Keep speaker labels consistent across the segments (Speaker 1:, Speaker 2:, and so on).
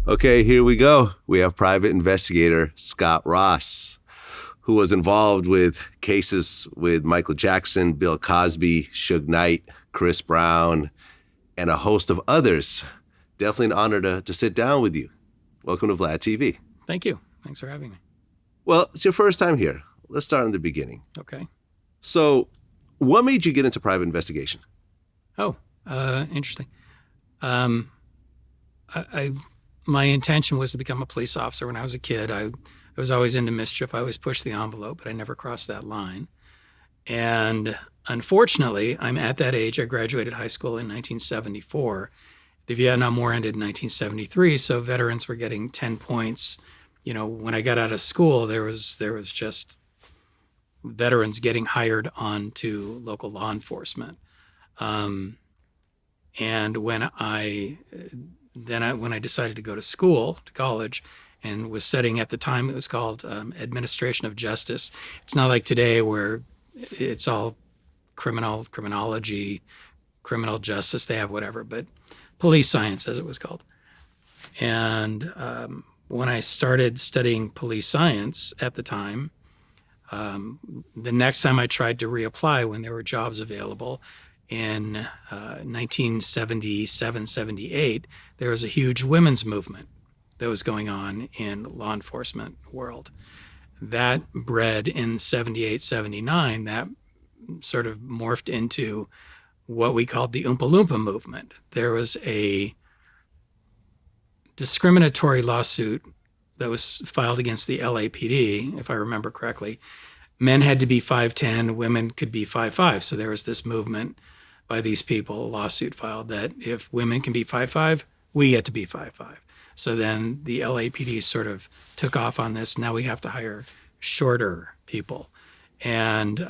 Speaker 1: Okay, here we go. We have private investigator Scott Ross, who was involved with cases with Michael Jackson, Bill Cosby, Suge Knight, Chris Brown, and a host of others. Definitely an honor to sit down with you. Welcome to VladTV.
Speaker 2: Thank you. Thanks for having me.
Speaker 1: Well, it's your first time here. Let's start in the beginning.
Speaker 2: Okay.
Speaker 1: So, what made you get into private investigation?
Speaker 2: Interesting. My intention was to become a police officer when I was a kid. I was always into mischief. I always pushed the envelope, but I never crossed that line. And unfortunately, I'm at that age. I graduated high school in 1974. The Vietnam War ended in 1973, so veterans were getting 10 points. You know, when I got out of school, there was just veterans getting hired on to local law enforcement. And when I decided to go to college, and was studying at the time, it was called Administration of Justice. It's not like today where it's all criminology, criminal justice, they have whatever, but police science, as it was called. And when I started studying police science at the time, the next time I tried to reapply when there were jobs available in 1977, 78, there was a huge women's movement that was going on in law enforcement world. That bred in 78, 79, that sort of morphed into what we called the Oompa Loompa movement. There was a discriminatory lawsuit that was filed against the LAPD, if I remember correctly. Men had to be 5'10", women could be 5'5". So there was this movement by these people, a lawsuit filed that if women can be 5'5", we get to be 5'5". So then the LAPD sort of took off on this. Now we have to hire shorter people. And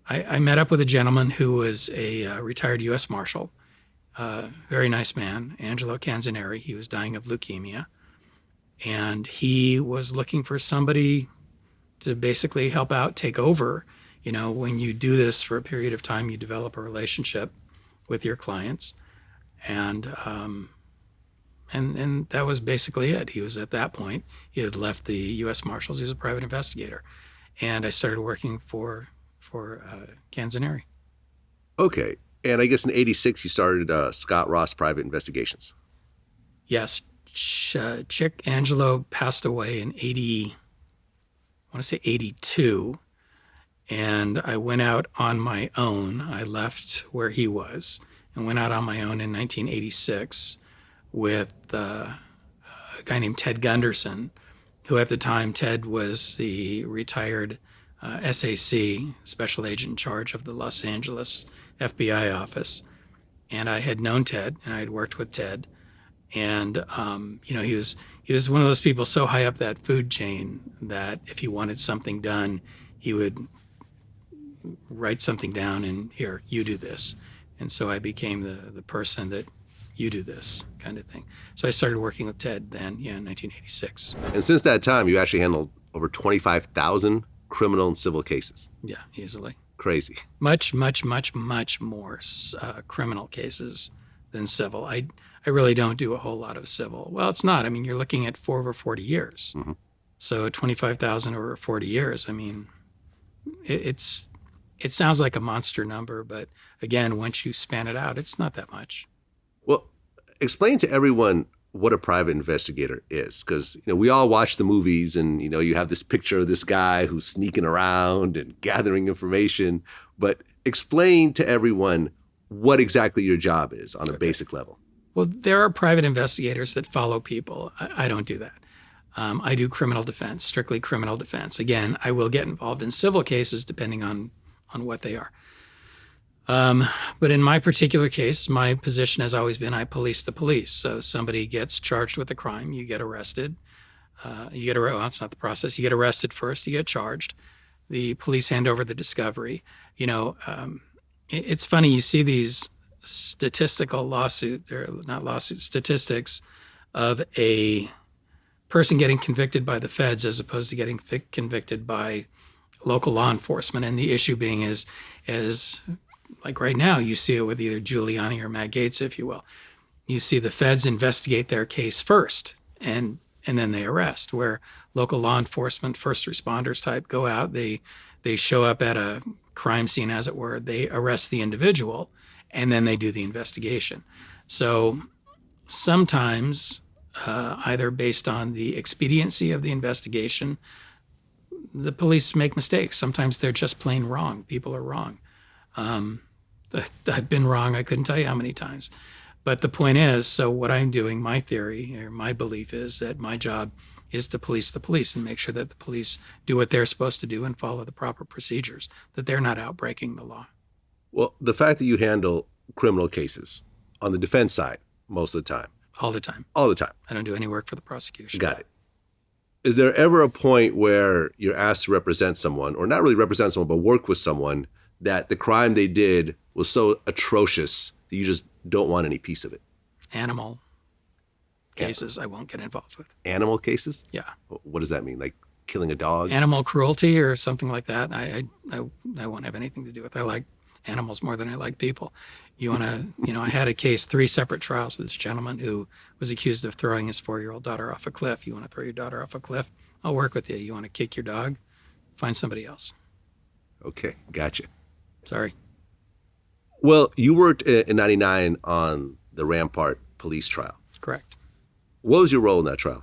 Speaker 2: I met up with a gentleman who was a retired U.S. Marshal, very nice man, Angelo Canzaneri. He was dying of leukemia. And he was looking for somebody to basically help out, take over. You know, when you do this for a period of time, you develop a relationship with your clients. And that was basically it. He was at that point, he had left the U.S. Marshals. He was a private investigator. And I started working for Canzaneri.
Speaker 1: Okay. And I guess in 86, you started Scott Ross Private Investigations.
Speaker 2: Yes. Chick Angelo passed away in 82. And I went out on my own. I left where he was and went out on my own in 1986 with a guy named Ted Gunderson, who at the time, Ted was the retired SAC, special agent in charge of the Los Angeles FBI office. And I had known Ted, and I had worked with Ted. And, he was one of those people so high up that food chain that if he wanted something done, he would write something down and, here, you do this. And so I became the person that you do this kind of thing. So I started working with Ted then, in 1986.
Speaker 1: And since that time, you actually handled over 25,000 criminal and civil cases.
Speaker 2: Yeah, easily.
Speaker 1: Crazy.
Speaker 2: Much, much, much, much more criminal cases than civil. I really don't do a whole lot of civil. Well, it's not. I mean, you're looking at over 40 years. Mm-hmm. So 25,000 over 40 years. I mean, it sounds like a monster number, but again, once you span it out, it's not that much.
Speaker 1: Well, explain to everyone what a private investigator is, because we all watch the movies, and you have this picture of this guy who's sneaking around and gathering information. But explain to everyone what exactly your job is on a basic level.
Speaker 2: Well, there are private investigators that follow people. I don't do that. I do criminal defense, strictly criminal defense. Again, I will get involved in civil cases depending on what they are. But in my particular case, my position has always been I police the police. So somebody gets charged with a crime, you get arrested. Well, that's not the process. You get arrested first, you get charged. The police hand over the discovery. It's funny, you see these statistics of a person getting convicted by the feds as opposed to getting convicted by local law enforcement. And the issue being is like right now, you see it with either Giuliani or Matt Gaetz, if you will. you see the feds investigate their case first, and then they arrest. Where local law enforcement, first responders type, go out, they show up at a crime scene, as it were, they arrest the individual, and then they do the investigation. So sometimes, either based on the expediency of the investigation, the police make mistakes. Sometimes they're just plain wrong. People are wrong. I've been wrong. I couldn't tell you how many times. But the point is, so what I'm doing, my theory or my belief is that my job is to police the police and make sure that the police do what they're supposed to do and follow the proper procedures, that they're not out breaking the law.
Speaker 1: Well, the fact that you handle criminal cases on the defense side most of the time.
Speaker 2: All the time.
Speaker 1: All the time.
Speaker 2: I don't do any work for the prosecution.
Speaker 1: Got it. Is there ever a point where you're asked to represent someone, or not really represent someone, but work with someone, that the crime they did was so atrocious that you just don't want any piece of it?
Speaker 2: Animal cases I won't get involved with.
Speaker 1: Animal cases?
Speaker 2: Yeah.
Speaker 1: What does that mean? Like killing a dog?
Speaker 2: Animal cruelty or something like that, I won't have anything to do with. I like animals more than I like people. You want to, I had a case, 3 separate trials with this gentleman who was accused of throwing his 4-year-old daughter off a cliff. You want to throw your daughter off a cliff? I'll work with you. You want to kick your dog? Find somebody else.
Speaker 1: Okay, gotcha.
Speaker 2: Sorry.
Speaker 1: Well, you worked in 99 on the Rampart police trial.
Speaker 2: Correct.
Speaker 1: What was your role in that trial?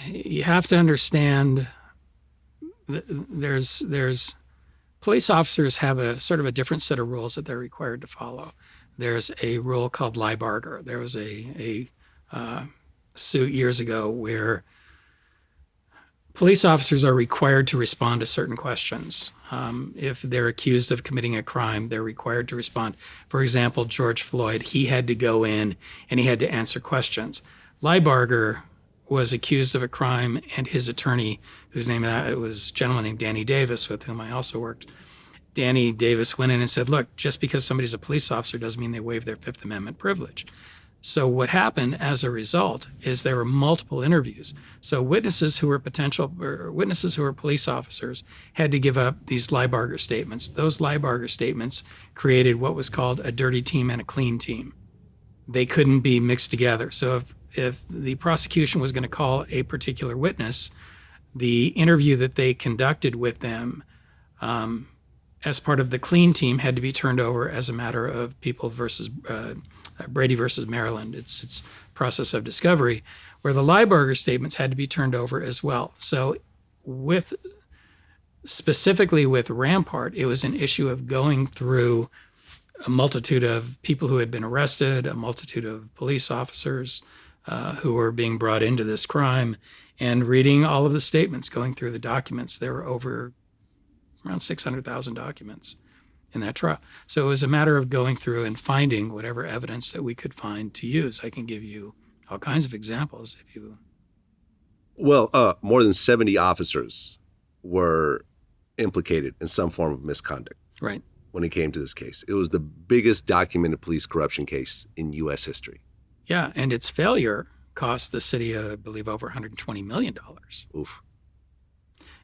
Speaker 2: You have to understand there's police officers have a sort of a different set of rules that they're required to follow. There's a rule called Liebarger. There was a suit years ago where police officers are required to respond to certain questions. If they're accused of committing a crime, they're required to respond. For example, George Floyd, he had to go in and he had to answer questions. Liebarger was accused of a crime, and his attorney, whose name it was a gentleman named Danny Davis, with whom I also worked. Danny Davis went in and said, look, just because somebody's a police officer doesn't mean they waive their Fifth Amendment privilege. So what happened as a result is there were multiple interviews. So witnesses who were police officers had to give up these Liebarger statements. Those Liebarger statements created what was called a dirty team and a clean team. They couldn't be mixed together. So if the prosecution was going to call a particular witness, the interview that they conducted with them as part of the clean team had to be turned over as a matter of People versus Brady versus Maryland. It's process of discovery, where the Liebarger statements had to be turned over as well. So specifically with Rampart, it was an issue of going through a multitude of people who had been arrested, a multitude of police officers who were being brought into this crime, and reading all of the statements, going through the documents. There were around 600,000 documents in that trial. So it was a matter of going through and finding whatever evidence that we could find to use. I can give you all kinds of examples if you...
Speaker 1: Well, more than 70 officers were implicated in some form of misconduct.
Speaker 2: Right.
Speaker 1: When it came to this case. It was the biggest documented police corruption case in U.S. history.
Speaker 2: Yeah, and its failure cost the city, I believe, over $120 million.
Speaker 1: Oof.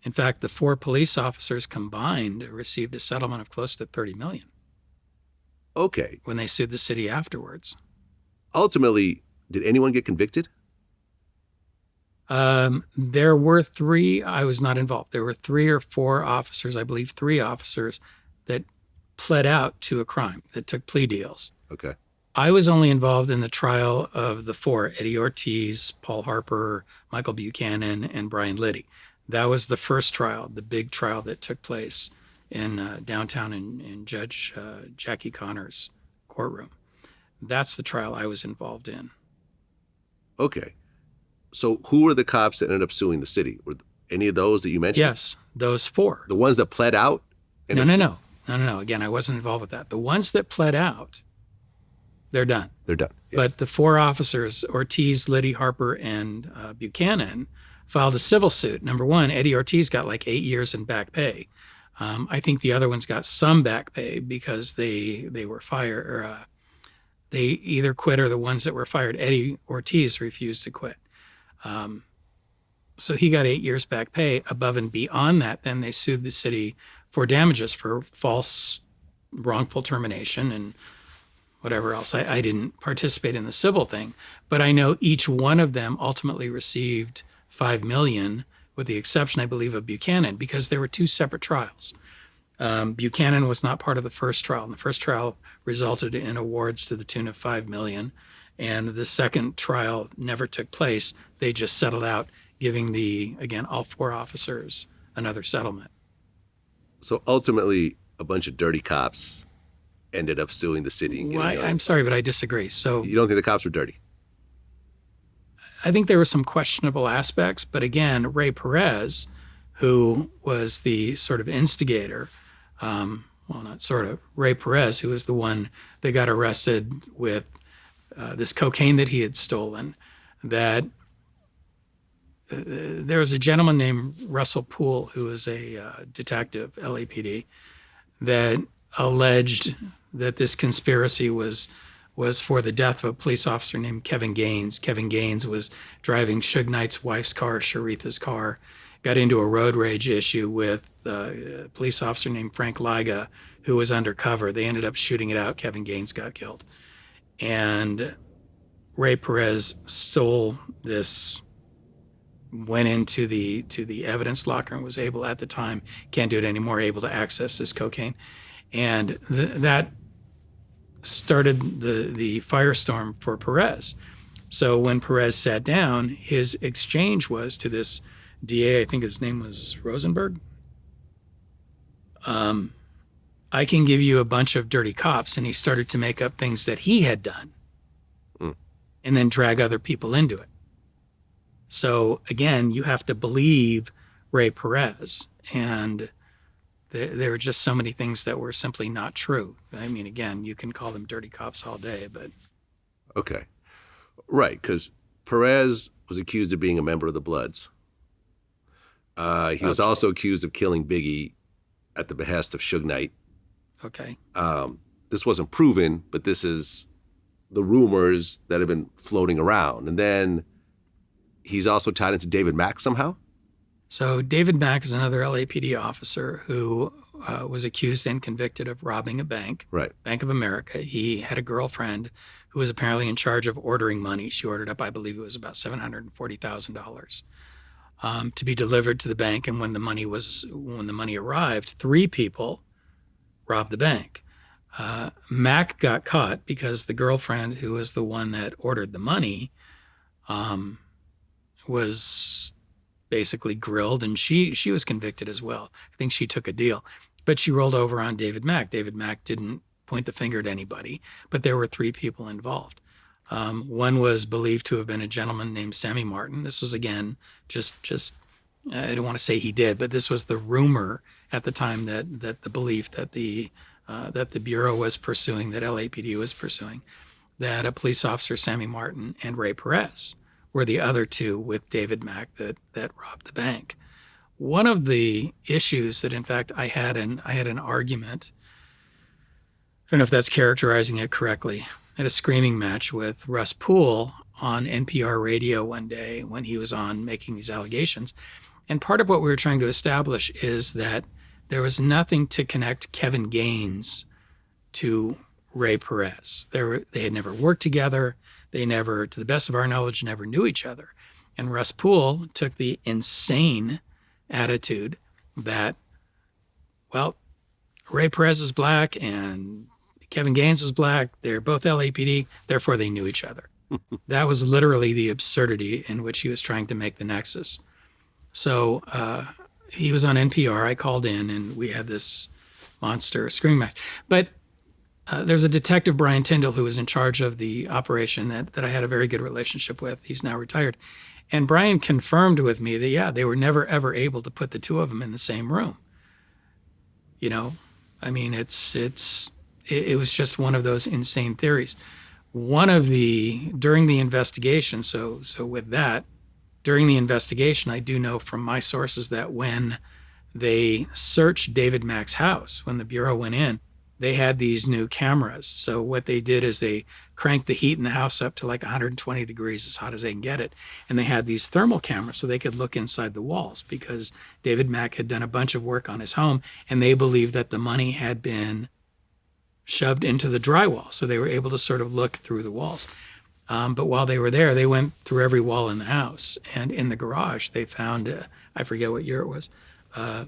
Speaker 2: In fact, the 4 police officers combined received a settlement of close to $30 million.
Speaker 1: Okay.
Speaker 2: When they sued the city afterwards.
Speaker 1: Ultimately, did anyone get convicted?
Speaker 2: There were 3. I was not involved. There were 3 or 4 officers, I believe 3 officers, that pled out to a crime, that took plea deals.
Speaker 1: Okay.
Speaker 2: I was only involved in the trial of the 4, Eddie Ortiz, Paul Harper, Michael Buchanan, and Brian Liddy. That was the first trial, the big trial that took place in downtown in Judge Jackie Connor's courtroom. That's the trial I was involved in.
Speaker 1: Okay. So who were the cops that ended up suing the city? Were any of those that you mentioned?
Speaker 2: Yes, those 4.
Speaker 1: The ones that pled out?
Speaker 2: No. Again, I wasn't involved with that. The ones that pled out, they're done.
Speaker 1: They're done. Yeah.
Speaker 2: But the 4 officers, Ortiz, Liddy, Harper, and Buchanan, filed a civil suit. Number 1, Eddie Ortiz got like 8 years in back pay. I think the other ones got some back pay because they were fired, or they either quit, or the ones that were fired, Eddie Ortiz refused to quit. So he got 8 years back pay. Above and beyond that, then they sued the city for damages for false, wrongful termination and whatever else. I didn't participate in the civil thing, but I know each one of them ultimately received $5 million, with the exception, I believe, of Buchanan, because there were two separate trials. Buchanan was not part of the first trial, and the first trial resulted in awards to the tune of $5 million, and the second trial never took place. They just settled out, giving all four officers another settlement.
Speaker 1: So ultimately, a bunch of dirty cops ended up suing the city.
Speaker 2: Well, I'm sorry, but I disagree. So
Speaker 1: you don't think the cops were dirty?
Speaker 2: I think there were some questionable aspects, but again, Ray Perez, who was the sort of instigator, not sort of, Ray Perez, who was the one that got arrested with this cocaine that he had stolen, that there was a gentleman named Russell Poole, who was a detective, LAPD, that alleged that this conspiracy was for the death of a police officer named Kevin Gaines. Kevin Gaines was driving Suge Knight's wife's car, Sharitha's car, got into a road rage issue with a police officer named Frank Liga, who was undercover. They ended up shooting it out. Kevin Gaines got killed. And Ray Perez stole this, went into the evidence locker and was able, at the time, can't do it anymore, able to access this cocaine. And that started the firestorm for Perez. So when Perez sat down, his exchange was to this DA, I think his name was Rosenberg. I can give you a bunch of dirty cops, and he started to make up things that he had done and then drag other people into it. So again, you have to believe Ray Perez, and there were just so many things that were simply not true. I mean, again, you can call them dirty cops all day, but...
Speaker 1: Okay. Right, because Perez was accused of being a member of the Bloods. He was also accused of killing Biggie at the behest of Suge Knight.
Speaker 2: Okay.
Speaker 1: This wasn't proven, but this is the rumors that have been floating around. And then he's also tied into David Mack somehow?
Speaker 2: So David Mack is another LAPD officer who was accused and convicted of robbing a bank,
Speaker 1: right?
Speaker 2: Bank of America. He had a girlfriend who was apparently in charge of ordering money. She ordered up, I believe it was about $740,000 to be delivered to the bank. And when the money arrived, 3 people robbed the bank. Mack got caught because the girlfriend, who was the one that ordered the money, was basically grilled, and she was convicted as well. I think she took a deal, but she rolled over on David Mack. David Mack didn't point the finger at anybody, but there were 3 people involved. One was believed to have been a gentleman named Sammy Martin. This was, again, just I don't want to say he did, but this was the rumor at the time that the belief that the Bureau was pursuing, that LAPD was pursuing, that a police officer, Sammy Martin, and Ray Perez were the other 2 with David Mack that robbed the bank. One of the issues that, in fact, I had an argument, I don't know if that's characterizing it correctly, I had a screaming match with Russ Poole on NPR radio one day when he was on making these allegations. And part of what we were trying to establish is that there was nothing to connect Kevin Gaines to Ray Perez. They had never worked together. They never, to the best of our knowledge, never knew each other. And Russ Poole took the insane attitude that, well, Ray Perez is black and Kevin Gaines is black. They're both LAPD, therefore they knew each other. That was literally the absurdity in which he was trying to make the nexus. So he was on NPR. I called in, and we had this monster screaming match. But there's a detective, Brian Tyndall, who was in charge of the operation that I had a very good relationship with. He's now retired. And Brian confirmed with me that, yeah, they were never, ever able to put the 2 of them in the same room. You know, I mean, it was just one of those insane theories. During the investigation, so with that, during the investigation, I do know from my sources that when they searched David Mack's house, when the Bureau went in, they had these new cameras. So what they did is they cranked the heat in the house up to like 120 degrees, as hot as they can get it. And they had these thermal cameras so they could look inside the walls, because David Mack had done a bunch of work on his home, and they believed that the money had been shoved into the drywall. So they were able to sort of look through the walls. But while they were there, they went through every wall in the house. And in the garage, they found, I forget what year it was, a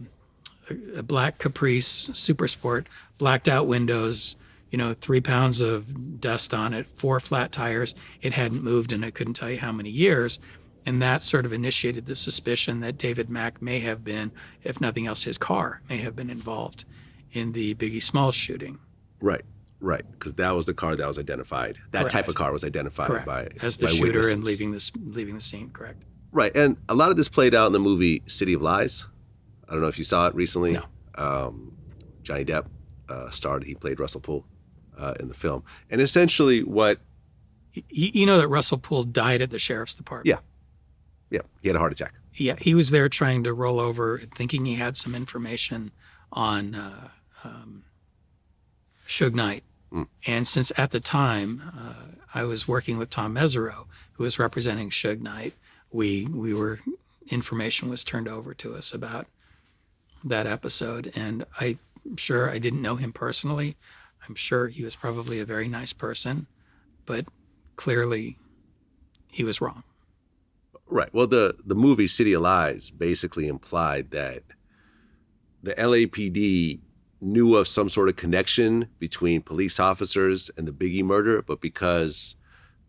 Speaker 2: black Caprice Super Sport, blacked out windows, 3 pounds of dust on it, 4 flat tires. It hadn't moved in I couldn't tell you how many years. And that sort of initiated the suspicion that David Mack may have been, if nothing else, his car may have been involved in the Biggie Smalls shooting.
Speaker 1: Right. Because that was the car that was identified. That
Speaker 2: Correct.
Speaker 1: Type of car was identified
Speaker 2: Correct.
Speaker 1: by
Speaker 2: as the
Speaker 1: by
Speaker 2: shooter
Speaker 1: witnesses.
Speaker 2: and leaving the scene. Correct.
Speaker 1: Right, and a lot of this played out in the movie City of Lies. I don't know if you saw it recently.
Speaker 2: No.
Speaker 1: Johnny Depp starred. He played Russell Poole in the film, and essentially what
Speaker 2: You know that Russell Poole died at the sheriff's department.
Speaker 1: Yeah, he had a heart attack.
Speaker 2: Yeah, he was there trying to roll over, thinking he had some information on Suge Knight. And since at the time I was working with Tom Mesereau, who was representing Suge Knight, information was turned over to us about that episode. And I'm sure I didn't know him personally. I'm sure he was probably a very nice person, but clearly he was wrong.
Speaker 1: Right. Well, the movie City of Lies basically implied that the LAPD knew of some sort of connection between police officers and the Biggie murder, but because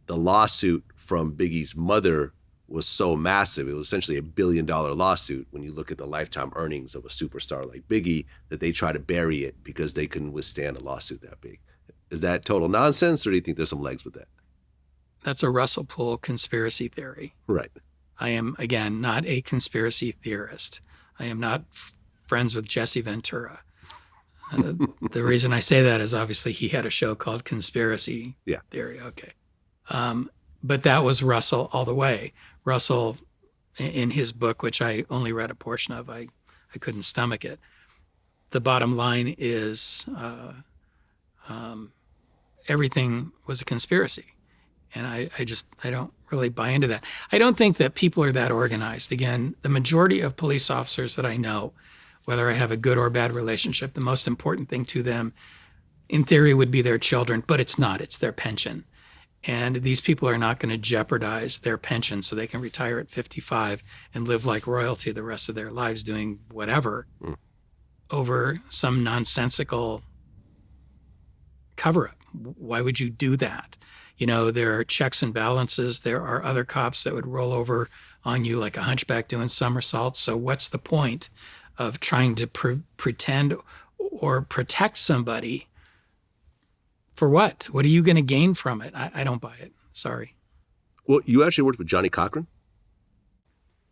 Speaker 1: the lawsuit from Biggie's mother was so massive, it was essentially $1 billion lawsuit when you look at the lifetime earnings of a superstar like Biggie, that they try to bury it because they couldn't withstand a lawsuit that big. Is that total nonsense, or do you think there's some legs with that?
Speaker 2: That's a Russell Poole conspiracy theory.
Speaker 1: Right.
Speaker 2: I am, again, not a conspiracy theorist. I am not friends with Jesse Ventura. The reason I say that is obviously he had a show called Conspiracy Theory. Okay. But that was Russell all the way. Russell, in his book, which I only read a portion of, I couldn't stomach it. The bottom line is everything was a conspiracy. And I don't really buy into that. I don't think that people are that organized. Again, the majority of police officers that I know, whether I have a good or bad relationship, the most important thing to them, in theory, would be their children, but it's not. It's their pension. And these people are not going to jeopardize their pension so they can retire at 55 and live like royalty the rest of their lives doing whatever over some nonsensical cover-up. Why would you do that? There are checks and balances. There are other cops that would roll over on you like a hunchback doing somersaults. So what's the point of trying to pretend or protect somebody? For what? What are you going to gain from it? I don't buy it. Sorry.
Speaker 1: Well, you actually worked with Johnnie Cochran?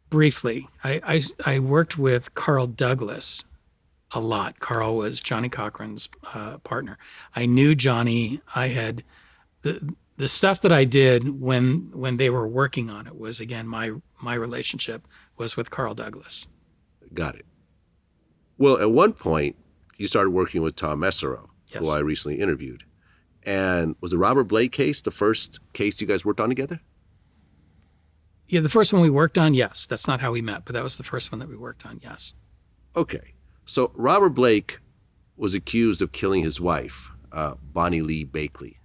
Speaker 2: Briefly. I worked with Carl Douglas a lot. Carl was Johnnie Cochran's partner. I knew Johnny. I had the stuff that I did when they were working on it was, again, my relationship was with Carl Douglas.
Speaker 1: Got it. Well, at one point, you started working with Tom Mesereau,
Speaker 2: Yes.
Speaker 1: who I recently interviewed. And was the Robert Blake case the first case you guys worked on together?
Speaker 2: Yeah, the first one we worked on, yes. That's not how we met, but that was the first one that we worked on, yes.
Speaker 1: Okay. So Robert Blake was accused of killing his wife, Bonnie Lee Bakley.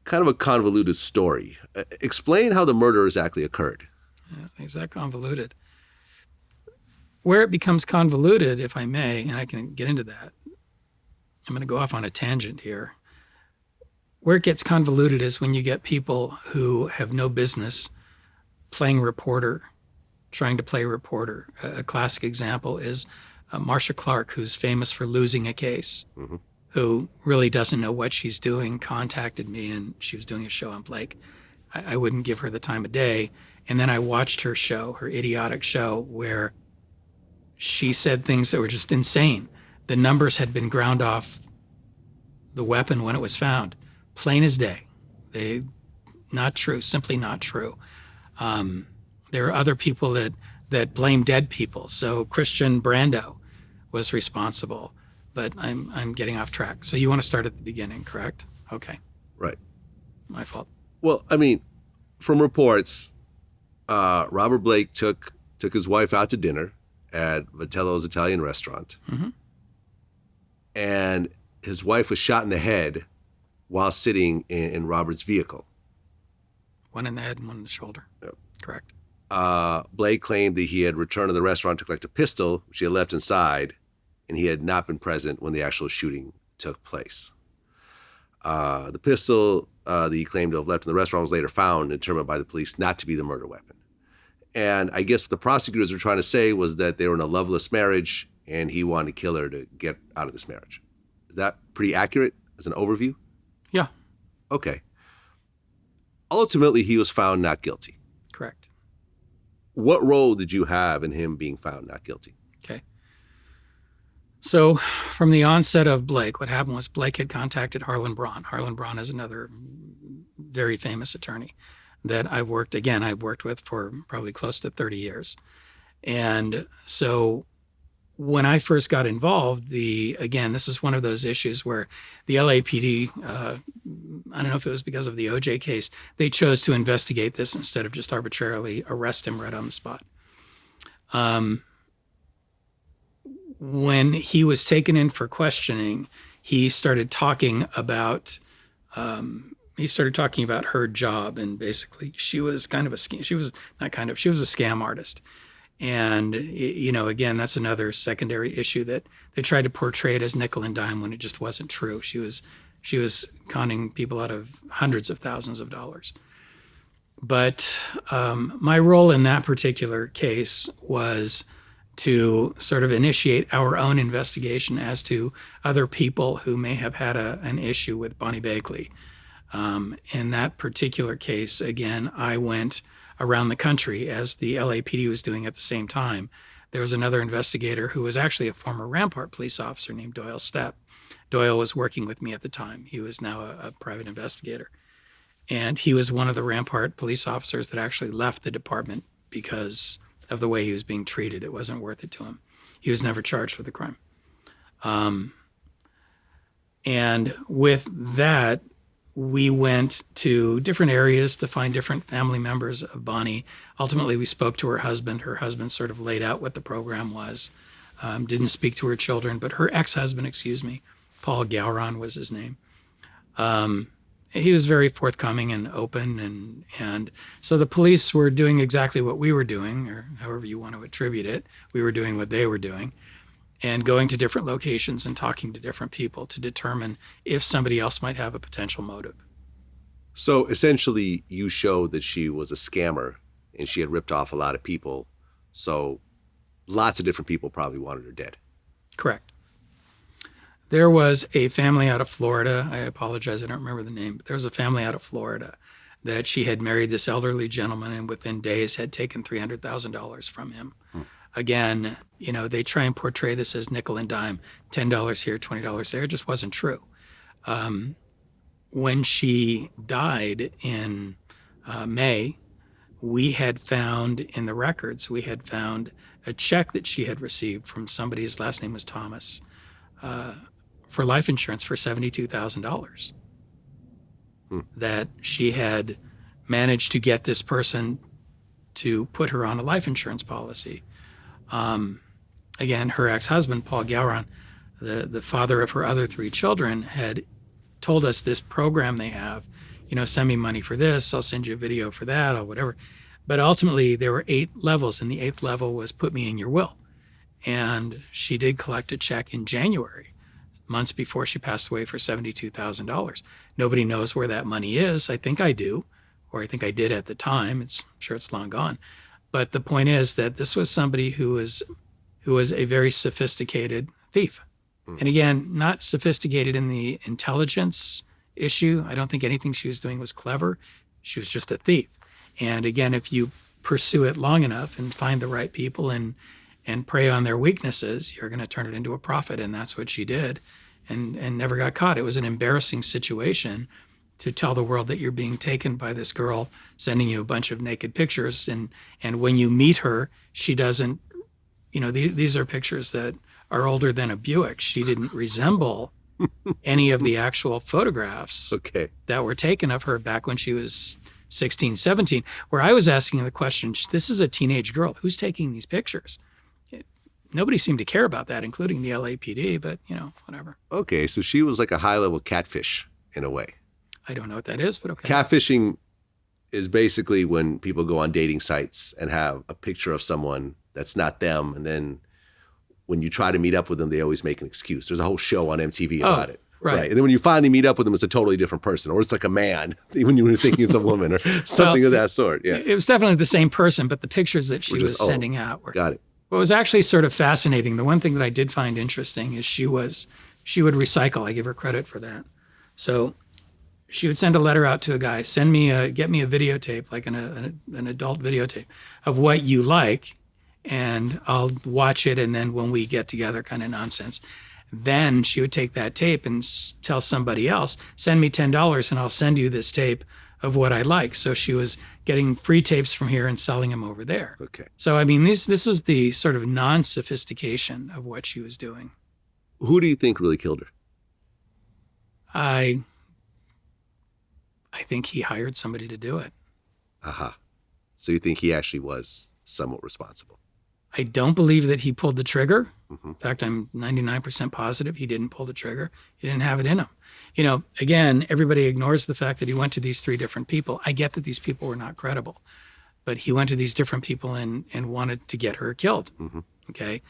Speaker 1: Kind of a convoluted story. Explain how the murder exactly occurred.
Speaker 2: Yeah, is that convoluted? Where it becomes convoluted, if I may, and I can get into that, I'm going to go off on a tangent here. Where it gets convoluted is when you get people who have no business playing reporter, trying to play reporter. A classic example is Marcia Clark, who's famous for losing a case, who really doesn't know what she's doing, contacted me, and she was doing a show on Blake. I wouldn't give her the time of day. And then I watched her show, her idiotic show, where she said things that were just insane. The numbers had been ground off the weapon when it was found. Plain as day. Not true, simply not true. There are other people that blame dead people. So Christian Brando was responsible, but I'm getting off track. So you want to start at the beginning, correct? Okay.
Speaker 1: Right.
Speaker 2: My fault.
Speaker 1: Well, I mean, from reports, Robert Blake took his wife out to dinner at Vitello's Italian restaurant.
Speaker 2: Mm-hmm.
Speaker 1: And his wife was shot in the head while sitting in Robert's vehicle.
Speaker 2: One in the head and one in the shoulder.
Speaker 1: Yep.
Speaker 2: Correct.
Speaker 1: Blake claimed that he had returned to the restaurant to collect a pistol, which he had left inside, and he had not been present when the actual shooting took place. The pistol that he claimed to have left in the restaurant was later found and determined by the police not to be the murder weapon. And I guess what the prosecutors were trying to say was that they were in a loveless marriage and he wanted to kill her to get out of this marriage. Is that pretty accurate as an overview?
Speaker 2: Yeah.
Speaker 1: Okay. Ultimately, he was found not guilty.
Speaker 2: Correct.
Speaker 1: What role did you have in him being found not guilty?
Speaker 2: Okay. So from the onset of Blake, what happened was Blake had contacted Harlan Braun. Harlan Braun is another very famous attorney that I've worked with for probably close to 30 years. And so when I first got involved, this is one of those issues where the LAPD, I don't know if it was because of the OJ case, they chose to investigate this instead of just arbitrarily arrest him right on the spot. When he was taken in for questioning, he started talking about her job, and basically she was a scam artist. And, again, that's another secondary issue that they tried to portray it as nickel and dime when it just wasn't true. She was conning people out of hundreds of thousands of dollars. But my role in that particular case was to sort of initiate our own investigation as to other people who may have had an issue with Bonnie Bakley. In that particular case, again, I went around the country as the LAPD was doing at the same time. There was another investigator who was actually a former Rampart police officer named Doyle Stepp. Doyle was working with me at the time. He was now a private investigator. And he was one of the Rampart police officers that actually left the department because of the way he was being treated. It wasn't worth it to him. He was never charged with the crime. And with that, we went to different areas to find different family members of Bonnie. Ultimately, we spoke to her husband. Her husband sort of laid out what the program was. Didn't speak to her children, but her ex-husband, Paul Gowron was his name. He was very forthcoming and open, and so the police were doing exactly what we were doing, or however you want to attribute it. We were doing what they were doing, and going to different locations and talking to different people to determine if somebody else might have a potential motive.
Speaker 1: So essentially, you showed that she was a scammer and she had ripped off a lot of people. So lots of different people probably wanted her dead.
Speaker 2: Correct. There was a family out of Florida. I apologize, I don't remember the name, but there was a family out of Florida that she had married this elderly gentleman and within days had taken $300,000 from him. Again, they try and portray this as nickel and dime, $10 here, $20 there. It just wasn't true. When she died in May, we had found in the records, a check that she had received from somebody, his last name was Thomas, for life insurance for $72,000 that she had managed to get this person to put her on a life insurance policy. Again, her ex-husband, Paul Gowron, the father of her other 3 children, had told us this program they have, send me money for this, I'll send you a video for that, or whatever. But ultimately, there were 8 levels, and the 8th level was put me in your will. And she did collect a check in January, months before she passed away, for $72,000. Nobody knows where that money is. I think I do, or I think I did at the time. I'm sure it's long gone. But the point is that this was somebody who was a very sophisticated thief. And again, not sophisticated in the intelligence issue. I don't think anything she was doing was clever. She was just a thief. And again, if you pursue it long enough and find the right people and prey on their weaknesses, you're going to turn it into a profit. And that's what she did and never got caught. It was an embarrassing situation to tell the world that you're being taken by this girl sending you a bunch of naked pictures. And when you meet her, she doesn't, these are pictures that are older than a Buick. She didn't resemble any of the actual photographs that were taken of her back when she was 16, 17, where I was asking the question, this is a teenage girl. Who's taking these pictures? nobody seemed to care about that, including the LAPD, but, whatever.
Speaker 1: Okay, so she was like a high-level catfish in a way.
Speaker 2: I don't know what that is, but okay.
Speaker 1: Catfishing is basically when people go on dating sites and have a picture of someone that's not them, and then when you try to meet up with them, they always make an excuse. There's a whole show on MTV about it.
Speaker 2: Right.
Speaker 1: And then when you finally meet up with them, it's a totally different person, or it's like a man, even when you're thinking it's a woman or something of that sort. Yeah.
Speaker 2: It was definitely the same person, but the pictures that she was sending out were.
Speaker 1: Got it.
Speaker 2: What was actually sort of fascinating, the one thing that I did find interesting is she would recycle. I give her credit for that. So she would send a letter out to a guy, get me a videotape, like an adult videotape of what you like, and I'll watch it, and then when we get together, kind of nonsense. Then she would take that tape and tell somebody else, send me $10 and I'll send you this tape of what I like. So she was getting free tapes from here and selling them over there.
Speaker 1: Okay.
Speaker 2: So, I mean, this is the sort of non-sophistication of what she was doing.
Speaker 1: Who do you think really killed her?
Speaker 2: I think he hired somebody to do it.
Speaker 1: Aha. So you think he actually was somewhat responsible?
Speaker 2: I don't believe that he pulled the trigger. In fact, I'm 99% positive he didn't pull the trigger. He didn't have it in him. Again, everybody ignores the fact that he went to these 3 different people. I get that these people were not credible, but he went to these different people and wanted to get her killed. Okay.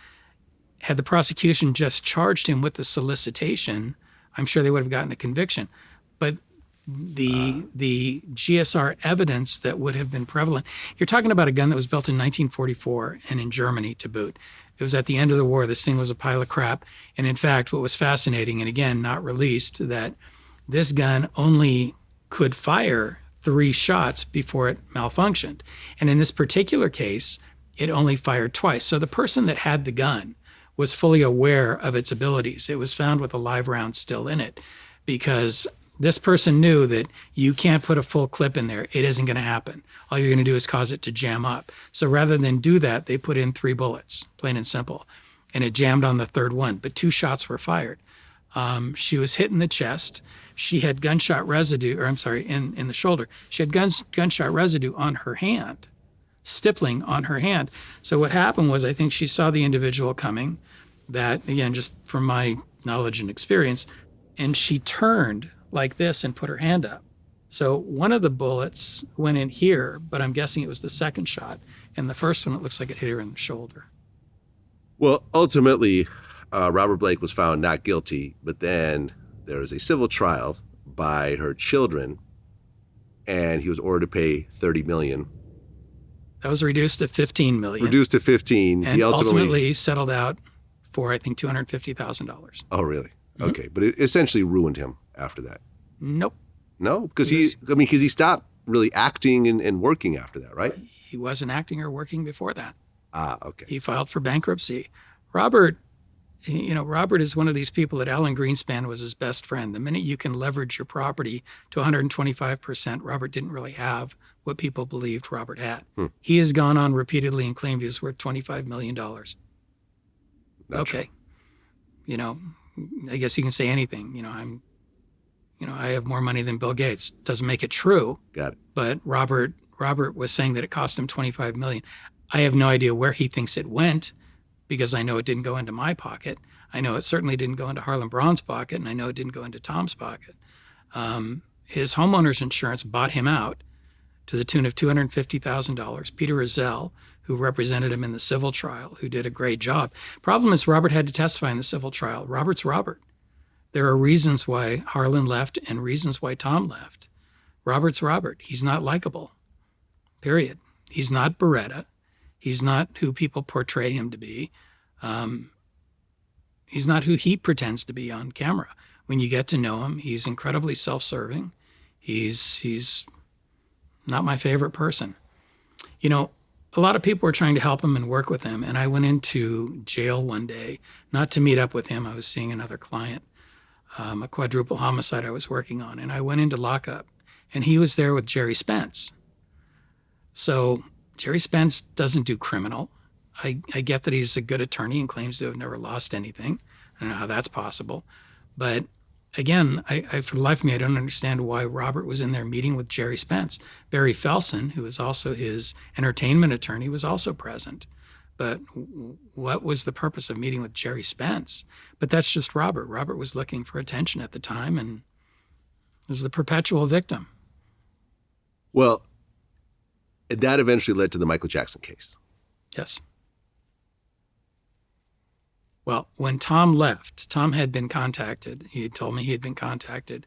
Speaker 2: Had the prosecution just charged him with the solicitation, I'm sure they would have gotten a conviction. But the GSR evidence that would have been prevalent. You're talking about a gun that was built in 1944 and in Germany to boot. It was at the end of the war. This thing was a pile of crap. And in fact, what was fascinating, and again, not released, that this gun only could fire 3 shots before it malfunctioned. And in this particular case, it only fired twice. So the person that had the gun was fully aware of its abilities. It was found with a live round still in it because this person knew that you can't put a full clip in there. It isn't going to happen. All you're going to do is cause it to jam up. So rather than do that, they put in 3 bullets, plain and simple. And it jammed on the 3rd one, but 2 shots were fired. She was hit in the chest. She had gunshot residue, in the shoulder. She had gunshot residue on her hand, stippling on her hand. So what happened was I think she saw the individual coming, that, again, just from my knowledge and experience, and she turned like this and put her hand up. So one of the bullets went in here, but I'm guessing it was the 2nd shot. And the first one, it looks like it hit her in the shoulder.
Speaker 1: Well, ultimately, Robert Blake was found not guilty, but then there was a civil trial by her children, and he was ordered to pay $30 million.
Speaker 2: That was reduced to $15 million.
Speaker 1: Reduced to 15.
Speaker 2: And
Speaker 1: he
Speaker 2: ultimately settled out for, I think, $250,000.
Speaker 1: Oh, really? Okay, but it essentially ruined him after that.
Speaker 2: Nope.
Speaker 1: No, because he stopped really acting and working after that, right?
Speaker 2: He wasn't acting or working before that.
Speaker 1: Ah, okay.
Speaker 2: He filed for bankruptcy. Robert is one of these people that Alan Greenspan was his best friend. The minute you can leverage your property to 125%, Robert didn't really have what people believed Robert had. He has gone on repeatedly and claimed he was worth $25 million.
Speaker 1: Not
Speaker 2: okay. I guess you can say anything. I have more money than Bill Gates. Doesn't make it true.
Speaker 1: Got it.
Speaker 2: But Robert was saying that it cost him $25 million. I have no idea where he thinks it went, because I know it didn't go into my pocket. I know it certainly didn't go into Harlan Braun's pocket, and I know it didn't go into Tom's pocket. His homeowner's insurance bought him out to the tune of $250,000. Peter Rozelle, who represented him in the civil trial, who did a great job. Problem is, Robert had to testify in the civil trial. Robert's Robert. There are reasons why Harlan left and reasons why Tom left. Robert's Robert. He's not likable, period. He's not Beretta. He's not who people portray him to be. He's not who he pretends to be on camera. When you get to know him, he's incredibly self-serving. He's not my favorite person. A lot of people were trying to help him and work with him, and I went into jail one day, not to meet up with him. I was seeing another client, a quadruple homicide I was working on, and I went into lockup, and he was there with Jerry Spence. So Jerry Spence doesn't do criminal. I get that he's a good attorney and claims to have never lost anything. I don't know how that's possible. But again, I for the life of me, I don't understand why Robert was in there meeting with Jerry Spence. Barry Felsen, who is also his entertainment attorney, was also present. But what was the purpose of meeting with Jerry Spence? But that's just Robert. Robert was looking for attention at the time and was the perpetual victim.
Speaker 1: Well, that eventually led to the Michael Jackson case.
Speaker 2: Yes. Well, when Tom left, Tom had been contacted. He had told me he had been contacted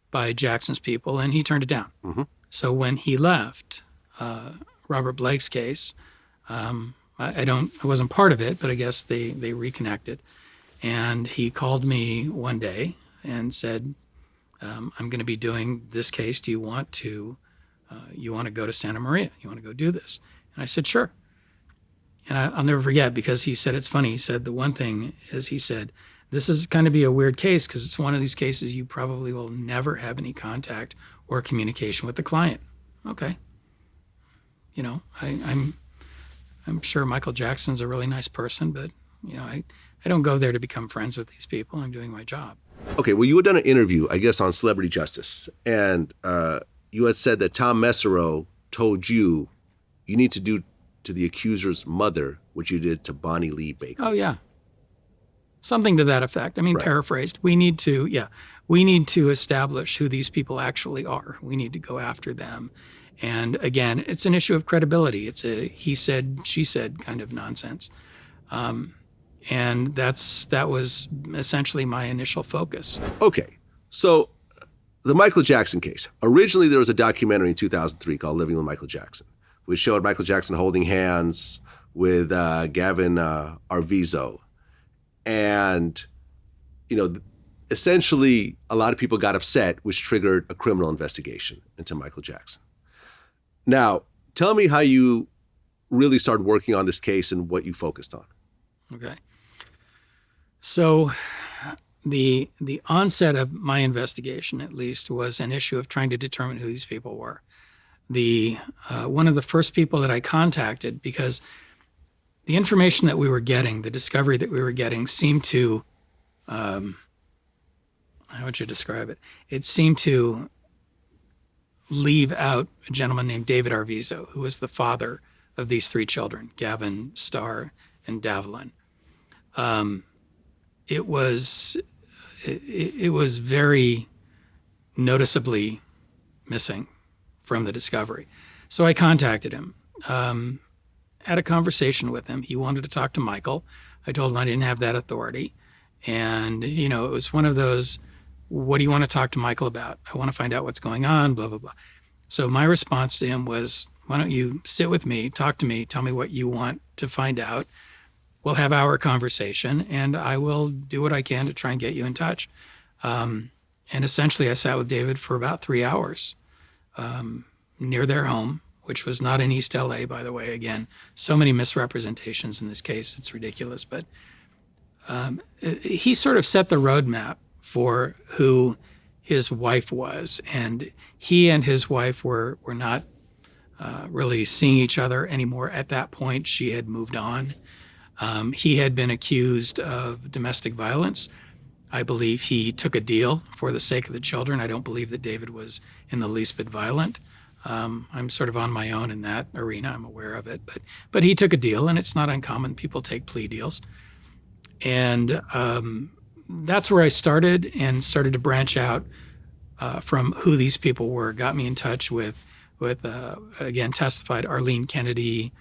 Speaker 2: by Jackson's people, and he turned it down.
Speaker 1: Mm-hmm.
Speaker 2: So when he left, Robert Blake's case, I wasn't part of it, but I guess they reconnected. And he called me one day and said, I'm going to be doing this case. Do you want to go to Santa Maria? You want to go do this? And I said, sure. And I'll never forget, because he said, it's funny. He said, the one thing is, he said, this is going to be a weird case because it's one of these cases you probably will never have any contact or communication with the client. Okay. You know, I'm sure Michael Jackson's a really nice person, but, you know, I don't go there to become friends with these people. I'm doing my job.
Speaker 1: Okay, well, you had done an interview, I guess, on Celebrity Justice, and you had said that Tom Mesereau told you need to do to the accuser's mother what you did to Bonnie Lee Bakley.
Speaker 2: Oh, yeah. Something to that effect. I mean,
Speaker 1: Right.
Speaker 2: Paraphrased. We need to establish who these people actually are. We need to go after them. And again, it's an issue of credibility. It's a he said, she said kind of nonsense. And that was essentially my initial focus.
Speaker 1: Okay, so the Michael Jackson case. Originally, there was a documentary in 2003 called Living with Michael Jackson, which showed Michael Jackson holding hands with Gavin Arvizo. And, you know, essentially, a lot of people got upset, which triggered a criminal investigation into Michael Jackson. Now, tell me how you really started working on this case and what you focused on.
Speaker 2: Okay. So the onset of my investigation, at least, was an issue of trying to determine who these people were. One of the first people that I contacted, because the information that we were getting, the discovery that we were getting, seemed to, how would you describe it? It seemed to leave out a gentleman named David Arvizo, who was the father of these three children, Gavin, Star, and Davlin. It was very noticeably missing from the discovery. So I contacted him, had a conversation with him. He wanted to talk to Michael. I told him I didn't have that authority. And, you know, it was one of those, what do you want to talk to Michael about? I want to find out what's going on, blah, blah, blah. So my response to him was, why don't you sit with me, talk to me, tell me what you want to find out. We'll have our conversation, and I will do what I can to try and get you in touch. And essentially, I sat with David for about 3 hours near their home, which was not in East LA, by the way. Again, so many misrepresentations in this case, it's ridiculous. But he sort of set the roadmap for who his wife was. And he and his wife were not really seeing each other anymore. At that point, she had moved on. He had been accused of domestic violence. I believe he took a deal for the sake of the children. I don't believe that David was in the least bit violent. I'm sort of on my own in that arena. I'm aware of it. But he took a deal, and it's not uncommon. People take plea deals. And that's where I started to branch out from who these people were. Got me in touch with again, testified Arlene Kennedy,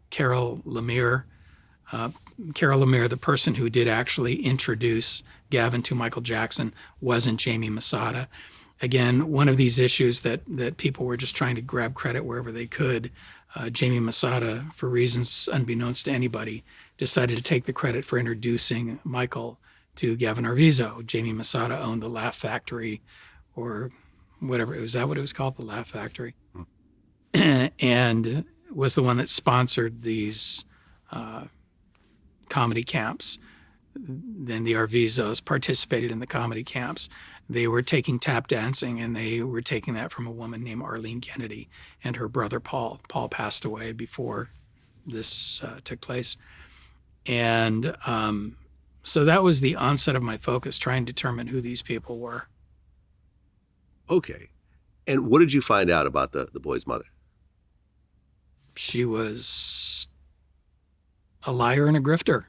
Speaker 2: Carol Lemire. Carol Lemire, the person who did actually introduce Gavin to Michael Jackson, wasn't Jamie Masada. Again, one of these issues that people were just trying to grab credit wherever they could. Jamie Masada, for reasons unbeknownst to anybody, decided to take the credit for introducing Michael to Gavin Arvizo. Jamie Masada owned the Laugh Factory, or whatever. Was that what it was called? The Laugh Factory? And was the one that sponsored these comedy camps. Then the Arvizos participated in the comedy camps. They were taking tap dancing, and they were taking that from a woman named Arlene Kennedy and her brother Paul. Paul passed away before this took place. And so that was the onset of my focus, trying to determine who these people were.
Speaker 1: Okay. And what did you find out about the boy's mother?
Speaker 2: she was a liar and a grifter.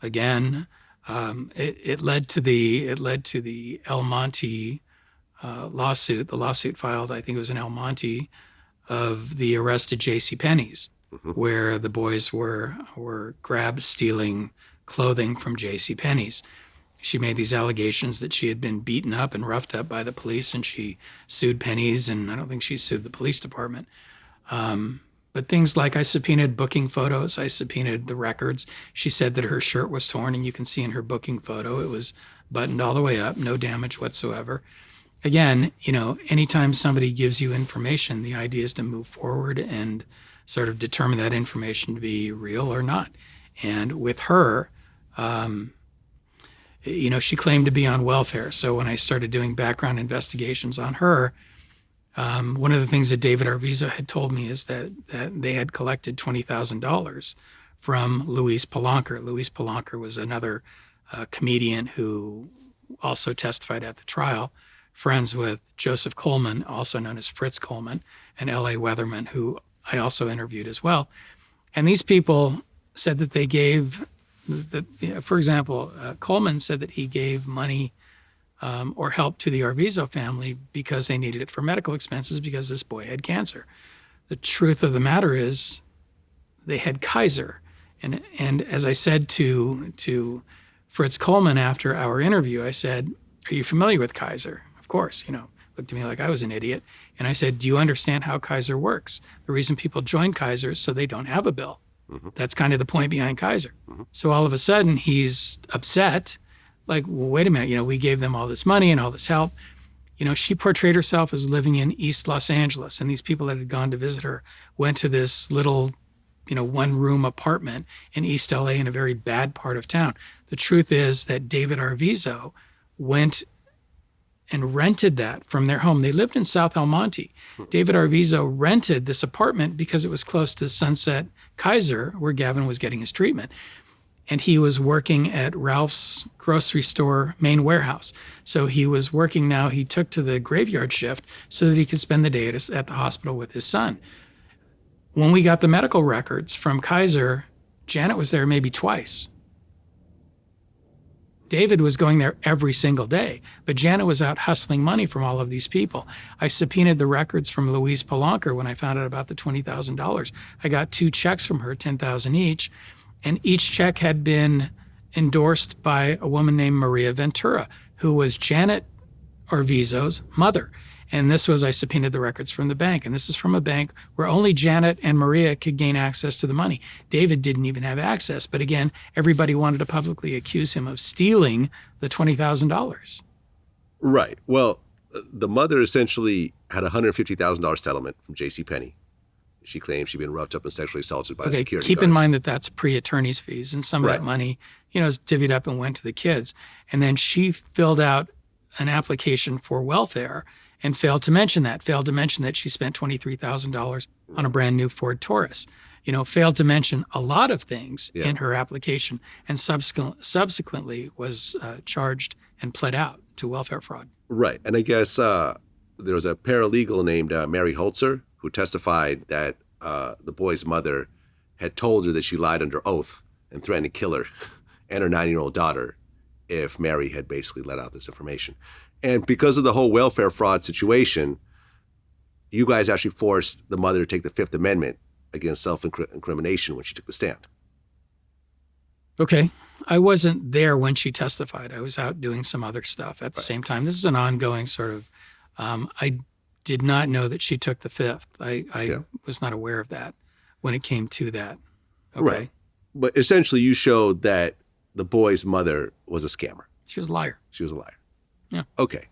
Speaker 2: Again, it led to the El Monte lawsuit. The lawsuit filed, I think it was in El Monte, of the arrested J.C. Penney's, where the boys were grabbed stealing clothing from J.C. Penney's. She made these allegations that she had been beaten up and roughed up by the police, and she sued Penney's, and I don't think she sued the police department. But things like, I subpoenaed booking photos, I subpoenaed the records. She said that her shirt was torn, and you can see in her booking photo it was buttoned all the way up, no damage whatsoever. Again, anytime somebody gives you information, the idea is to move forward and sort of determine that information to be real or not. And with her, she claimed to be on welfare. So when I started doing background investigations on her, one of the things that David Arvizo had told me is that they had collected $20,000 from Luis Polanco. Luis Polanco was another comedian who also testified at the trial, friends with Joseph Coleman, also known as Fritz Coleman, and L.A. Weatherman, who I also interviewed as well. And these people said that they gave, for example, Coleman said that he gave money or help to the Arvizo family because they needed it for medical expenses because this boy had cancer. The truth of the matter is they had Kaiser. And as I said to Fritz Coleman after our interview, I said, "Are you familiar with Kaiser?" Of course, looked at me like I was an idiot. And I said, "Do you understand how Kaiser works? The reason people join Kaiser is so they don't have a bill. That's kind of the point behind Kaiser." So all of a sudden he's upset. Like, well, wait a minute, we gave them all this money and all this help. She portrayed herself as living in East Los Angeles, and these people that had gone to visit her went to this little, one-room apartment in East LA in a very bad part of town. The truth is that David Arvizo went and rented that from their home. They lived in South El Monte. David Arvizo rented this apartment because it was close to Sunset Kaiser, where Gavin was getting his treatment. And he was working at Ralph's grocery store main warehouse. So he was working now. He took to the graveyard shift so that he could spend the day at the hospital with his son. When we got the medical records from Kaiser, Janet was there maybe twice. David was going there every single day, but Janet was out hustling money from all of these people. I subpoenaed the records from Luis Polanco when I found out about the $20,000. I got 2 checks from her, $10,000 each. And each check had been endorsed by a woman named Maria Ventura, who was Janet Arvizo's mother. And I subpoenaed the records from the bank. And this is from a bank where only Janet and Maria could gain access to the money. David didn't even have access. But again, everybody wanted to publicly accuse him of stealing the $20,000.
Speaker 1: Right. Well, the mother essentially had a $150,000 settlement from J.C. Penney. She claims she'd been roughed up and sexually assaulted by security guards.
Speaker 2: Keep in mind that that's pre-attorney's fees, and some of that money, is divvied up and went to the kids. And then she filled out an application for welfare and failed to mention that she spent $23,000 on a brand new Ford Taurus. Failed to mention a lot of things in her application, and subsequently was charged and pled out to welfare fraud.
Speaker 1: Right. And I guess there was a paralegal named Mary Holzer who testified that the boy's mother had told her that she lied under oath and threatened to kill her and her 9-year-old daughter if Mary had basically let out this information. And because of the whole welfare fraud situation, you guys actually forced the mother to take the Fifth Amendment against self-incrimination when she took the stand.
Speaker 2: Okay. I wasn't there when she testified. I was out doing some other stuff at the same time. This is an ongoing sort of, I did not know that she took the Fifth. I was not aware of that when it came to that. Okay.
Speaker 1: Right. But essentially you showed that the boy's mother was a scammer.
Speaker 2: She was a liar.
Speaker 1: She was a liar.
Speaker 2: Yeah.
Speaker 1: Okay.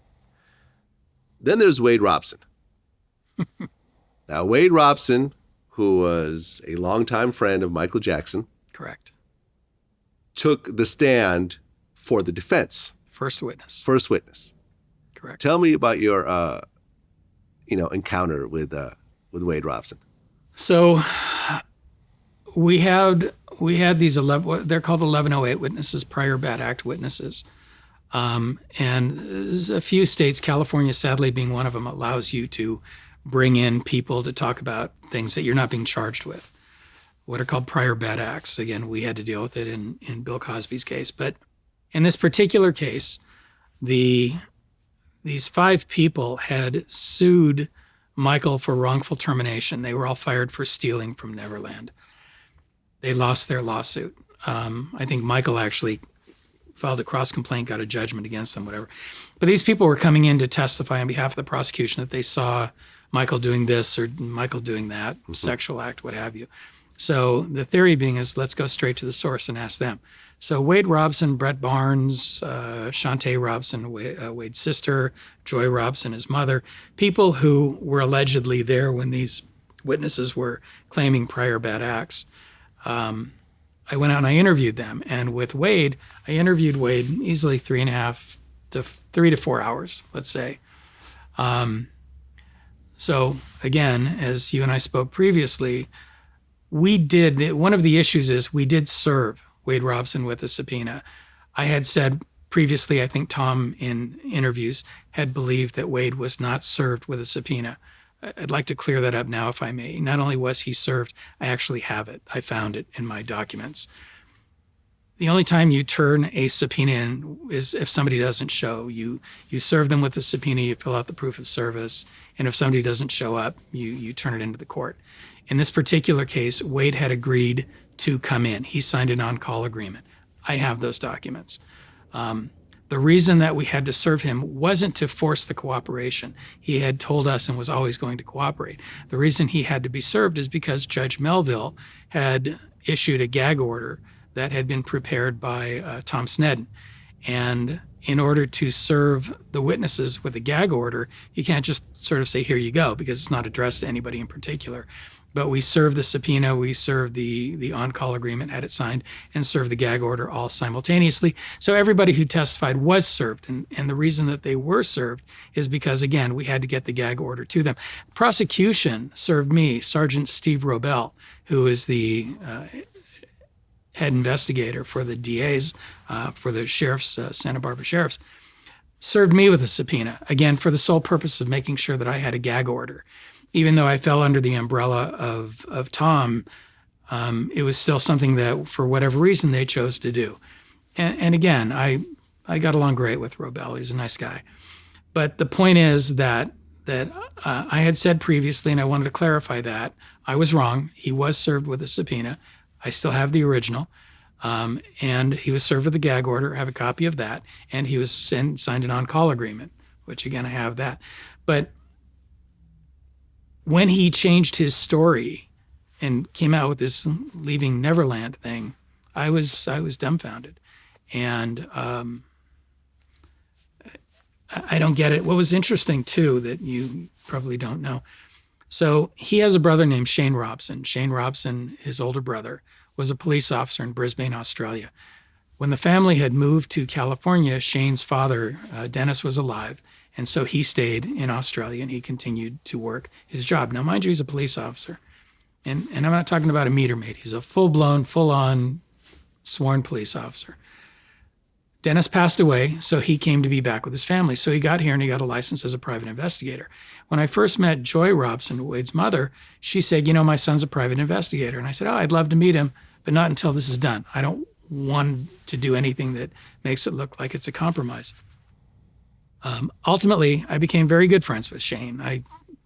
Speaker 1: Then there's Wade Robson. Now, Wade Robson, who was a longtime friend of Michael Jackson.
Speaker 2: Correct.
Speaker 1: Took the stand for the defense.
Speaker 2: First witness.
Speaker 1: First witness.
Speaker 2: Correct.
Speaker 1: Tell me about your encounter with Wade Robson.
Speaker 2: So we had these 11, they're called 1108 witnesses, prior bad act witnesses. And there's a few states, California sadly being one of them, allows you to bring in people to talk about things that you're not being charged with, what are called prior bad acts. Again, we had to deal with it in Bill Cosby's case. But in this particular case, these 5 people had sued Michael for wrongful termination. They were all fired for stealing from Neverland. They lost their lawsuit. I think Michael actually filed a cross complaint, got a judgment against them, whatever. But these people were coming in to testify on behalf of the prosecution that they saw Michael doing this or Michael doing that, sexual act, what have you. So the theory being is let's go straight to the source and ask them. So Wade Robson, Brett Barnes, Shantae Robson, Wade's sister, Joy Robson, his mother, people who were allegedly there when these witnesses were claiming prior bad acts. I went out and I interviewed them. And with Wade, I interviewed Wade easily 3.5 to 3 to 4 hours, let's say. So again, as you and I spoke previously, one of the issues is we did serve Wade Robson with a subpoena. I had said previously, I think Tom in interviews had believed that Wade was not served with a subpoena. I'd like to clear that up now, if I may. Not only was he served, I actually have it. I found it in my documents. The only time you turn a subpoena in is if somebody doesn't show. You serve them with a subpoena, you fill out the proof of service, and if somebody doesn't show up, you turn it into the court. In this particular case, Wade had agreed to come in. He signed an on-call agreement. I have those documents. The reason that we had to serve him wasn't to force the cooperation. He had told us and was always going to cooperate. The reason he had to be served is because Judge Melville had issued a gag order that had been prepared by Tom Sneddon. And in order to serve the witnesses with a gag order, you can't just sort of say, here you go, because it's not addressed to anybody in particular. But we served the subpoena, we served the on-call agreement, had it signed, and served the gag order all simultaneously. So everybody who testified was served. And the reason that they were served is because, again, we had to get the gag order to them. Prosecution served me, Sergeant Steve Robel, who is the head investigator for the DAs, for the sheriffs, Santa Barbara sheriffs, served me with a subpoena, again, for the sole purpose of making sure that I had a gag order. Even though I fell under the umbrella of Tom, it was still something that, for whatever reason, they chose to do. And again, I got along great with Robel. He's a nice guy. But the point is that I had said previously, and I wanted to clarify that, I was wrong. He was served with a subpoena. I still have the original. And he was served with a gag order. I have a copy of that. And he was signed an on-call agreement, which, again, I have that. But when he changed his story and came out with this leaving Neverland thing, I was dumbfounded. And I don't get it. What was interesting, too, that you probably don't know. So he has a brother named Shane Robson. Shane Robson, his older brother, was a police officer in Brisbane, Australia. When the family had moved to California, Shane's father, Dennis, was alive. And so he stayed in Australia and he continued to work his job. Now, mind you, he's a police officer. And I'm not talking about a meter maid. He's a full-blown, full-on sworn police officer. Dennis passed away, so he came to be back with his family. So he got here and he got a license as a private investigator. When I first met Joy Robson, Wade's mother, she said, my son's a private investigator. And I said, I'd love to meet him, but not until this is done. I don't want to do anything that makes it look like it's a compromise. Ultimately, I became very good friends with Shane. I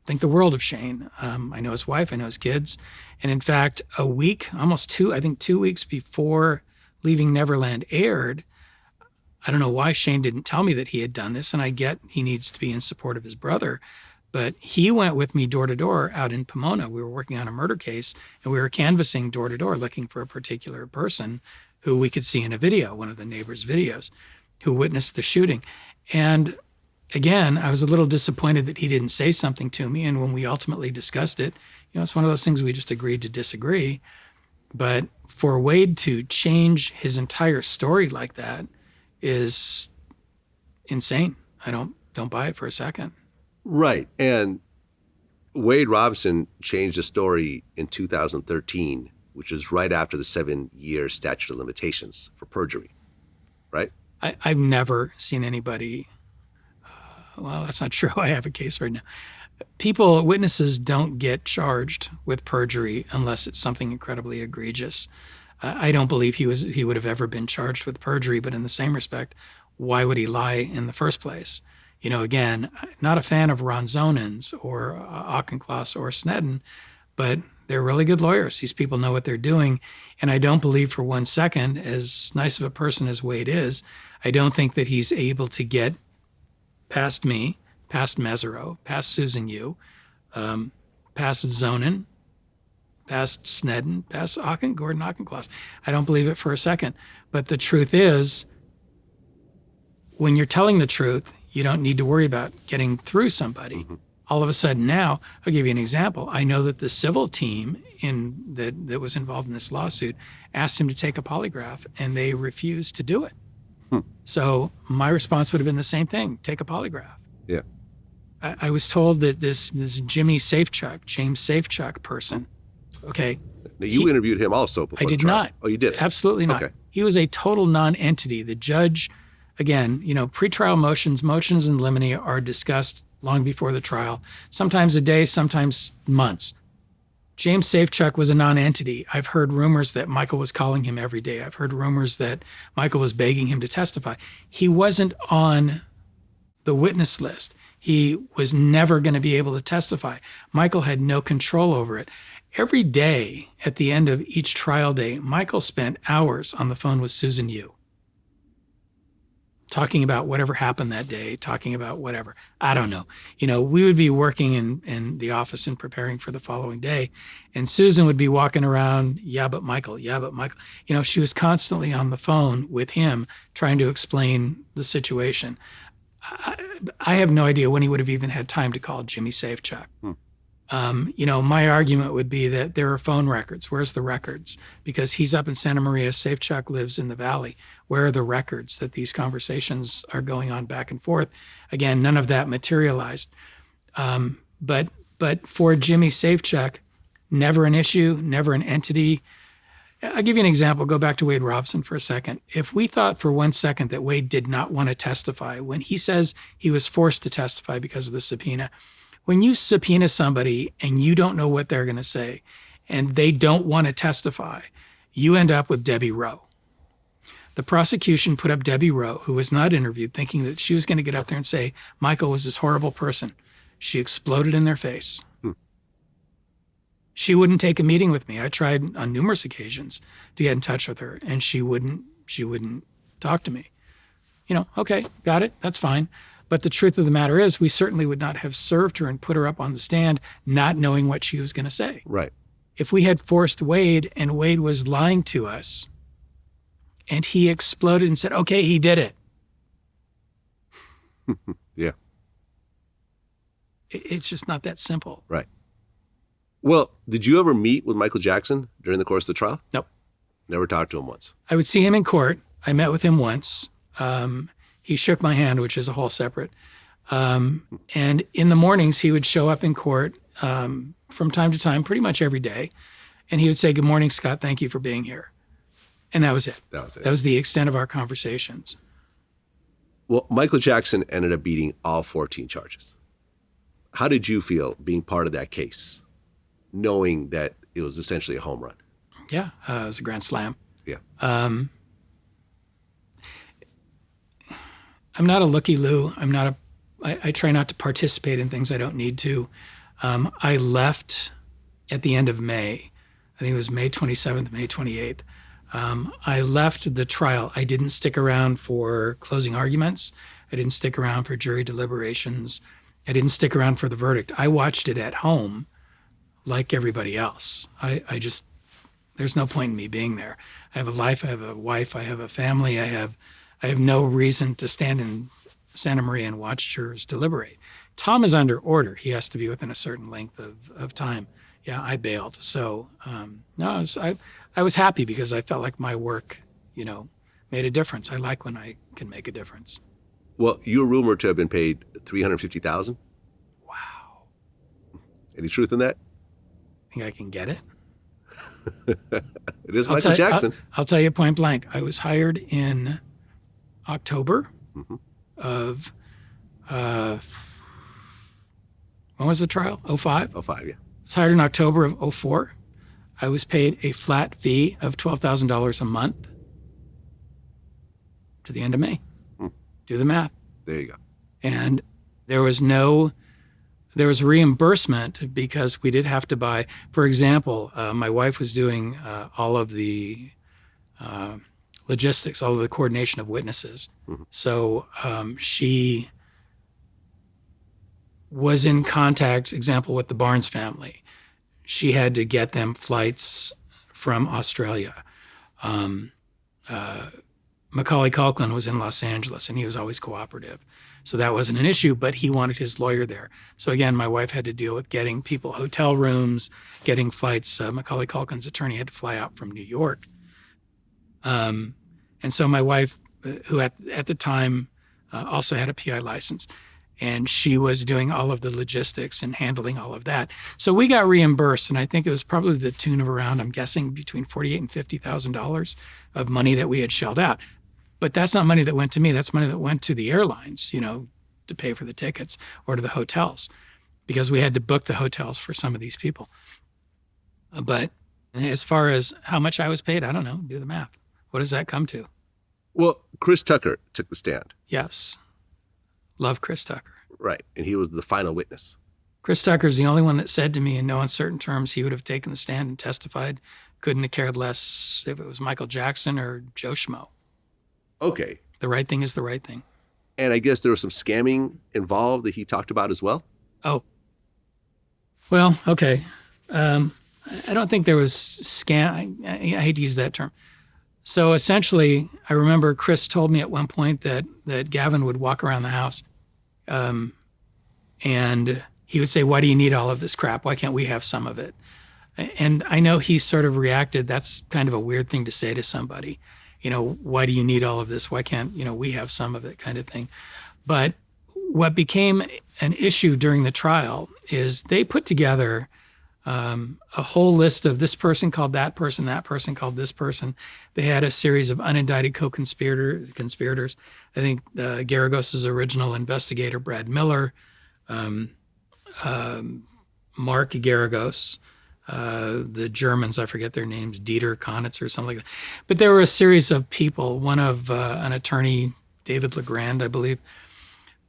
Speaker 2: think the world of Shane. I know his wife, I know his kids. And in fact, a week, almost 2 weeks before Leaving Neverland aired, I don't know why Shane didn't tell me that he had done this, and I get he needs to be in support of his brother, but he went with me door to door out in Pomona. We were working on a murder case, and we were canvassing door to door looking for a particular person who we could see in a video, one of the neighbors' videos, who witnessed the shooting. And again, I was a little disappointed that he didn't say something to me, and when we ultimately discussed it, it's one of those things we just agreed to disagree. But for Wade to change his entire story like that is insane. I don't buy it for a second.
Speaker 1: Right. And Wade Robson changed the story in 2013, which is right after the 7-year statute of limitations for perjury, right?
Speaker 2: I've never seen anybody, well, that's not true. I have a case right now. Witnesses don't get charged with perjury unless it's something incredibly egregious. I don't believe he would have ever been charged with perjury, but in the same respect, why would he lie in the first place? Again, not a fan of Ronzonins or Auchincloss or Snedden, but they're really good lawyers. These people know what they're doing. And I don't believe for one second, as nice of a person as Wade is, I don't think that he's able to get past me, past Mesereau, past Susan Yu, past Zonin, past Snedden, past Gordon Auchincloss. I don't believe it for a second. But the truth is, when you're telling the truth, you don't need to worry about getting through somebody. Mm-hmm. All of a sudden now, I'll give you an example. I know that the civil team that was involved in this lawsuit asked him to take a polygraph, and they refused to do it. So my response would have been the same thing: take a polygraph.
Speaker 1: Yeah.
Speaker 2: I was told that this James Safechuck person. Okay.
Speaker 1: Now you interviewed him also before.
Speaker 2: I did
Speaker 1: the trial.
Speaker 2: not.
Speaker 1: Oh, you did?
Speaker 2: Absolutely not.
Speaker 1: Okay.
Speaker 2: He was a total non-entity. The judge, again, pretrial motions in limine are discussed long before the trial, sometimes a day, sometimes months. James Safechuck was a non-entity. I've heard rumors that Michael was calling him every day. I've heard rumors that Michael was begging him to testify. He wasn't on the witness list. He was never going to be able to testify. Michael had no control over it. Every day at the end of each trial day, Michael spent hours on the phone with Susan Yu, talking about whatever happened that day, talking about whatever. I don't know. We would be working in the office and preparing for the following day, and Susan would be walking around, yeah, but Michael. She was constantly on the phone with him trying to explain the situation. I have no idea when he would have even had time to call Jimmy Safechuck. My argument would be that there are phone records. Where's the records? Because he's up in Santa Maria. Safechuck lives in the Valley. Where are the records that these conversations are going on back and forth? Again, none of that materialized. But for Jimmy Safechuck, never an issue, never an entity. I'll give you an example. Go back to Wade Robson for a second. If we thought for 1 second that Wade did not want to testify, when he says he was forced to testify because of the subpoena, when you subpoena somebody and you don't know what they're going to say and they don't want to testify, you end up with Debbie Rowe. The prosecution put up Debbie Rowe, who was not interviewed, thinking that she was going to get up there and say, Michael was this horrible person. She exploded in their face. She wouldn't take a meeting with me. I tried on numerous occasions to get in touch with her, and she wouldn't talk to me. Okay, got it, that's fine. But the truth of the matter is, we certainly would not have served her and put her up on the stand not knowing what she was going to say.
Speaker 1: Right.
Speaker 2: If we had forced Wade and Wade was lying to us and he exploded and said, okay, he did it.
Speaker 1: Yeah.
Speaker 2: It's just not that simple.
Speaker 1: Right. Well, did you ever meet with Michael Jackson during the course of the trial?
Speaker 2: Nope.
Speaker 1: Never talked to him once?
Speaker 2: I would see him in court. I met with him once. He shook my hand, which is a whole separate. And in the mornings, he would show up in court from time to time, pretty much every day. And he would say, good morning, Scott. Thank you for being here. And that was it. That was the extent of our conversations.
Speaker 1: Well, Michael Jackson ended up beating all 14 charges. How did you feel being part of that case, knowing that it was essentially a home run?
Speaker 2: Yeah, it was a grand slam.
Speaker 1: Yeah.
Speaker 2: I'm not a looky-loo. I try not to participate in things I don't need to. I left at the end of May. I think it was May 27th, May 28th. I left the trial. I didn't stick around for closing arguments. I didn't stick around for jury deliberations. I didn't stick around for the verdict. I watched it at home like everybody else. There's no point in me being there. I have a life, I have a wife, I have a family, I have no reason to stand in Santa Maria and watch jurors deliberate. Tom is under order. He has to be within a certain length of time. Yeah, I bailed. So, no, I was happy because I felt like my work, made a difference. I like when I can make a difference.
Speaker 1: Well, you were rumored to have been paid $350,000.
Speaker 2: Wow.
Speaker 1: Any truth in that?
Speaker 2: Think I can get it?
Speaker 1: It is Michael Jackson.
Speaker 2: I'll tell you point blank. I was hired in October of When was the trial? 05?
Speaker 1: 05, yeah.
Speaker 2: I was hired in October of 04. I was paid a flat fee of $12,000 a month to the end of May. Do the math.
Speaker 1: There you go.
Speaker 2: And there was reimbursement because we did have to buy, for example, my wife was doing all of the logistics, all of the coordination of witnesses. So she was in contact, example, with the Barnes family. She had to get them flights from Australia. Macaulay Culkin was in Los Angeles, and he was always cooperative. So that wasn't an issue, but he wanted his lawyer there. So again, my wife had to deal with getting people hotel rooms, getting flights. Macaulay Culkin's attorney had to fly out from New York. And so my wife, who at the time also had a PI license, and she was doing all of the logistics and handling all of that. So we got reimbursed, and I think it was probably the tune of around, I'm guessing, between $48,000 and $50,000 of money that we had shelled out. But that's not money that went to me. That's money that went to the airlines, to pay for the tickets, or to the hotels, because we had to book the hotels for some of these people. But as far as how much I was paid, I don't know. Do the math. What does that come to?
Speaker 1: Well, Chris Tucker took the stand.
Speaker 2: Yes. Love Chris Tucker.
Speaker 1: Right. And he was the final witness.
Speaker 2: Chris Tucker's the only one that said to me in no uncertain terms he would have taken the stand and testified. Couldn't have cared less if it was Michael Jackson or Joe Schmo.
Speaker 1: Okay.
Speaker 2: The right thing is the right thing.
Speaker 1: And I guess there was some scamming involved that he talked about as well?
Speaker 2: Oh. Well, okay. I don't think there was scam. I hate to use that term. So essentially, I remember Chris told me at one point that Gavin would walk around the house and he would say, "Why do you need all of this crap? Why can't we have some of it?" And I know he sort of reacted, that's kind of a weird thing to say to somebody. Why do you need all of this? Why can't, we have some of it, kind of thing. But what became an issue during the trial is they put together a whole list of this person called that person called this person. They had a series of unindicted conspirators. I think Garagos's original investigator, Brad Miller, Mark Garagos, the Germans, I forget their names, Dieter Konitz or something like that. But there were a series of people, one of an attorney, David Legrand, I believe,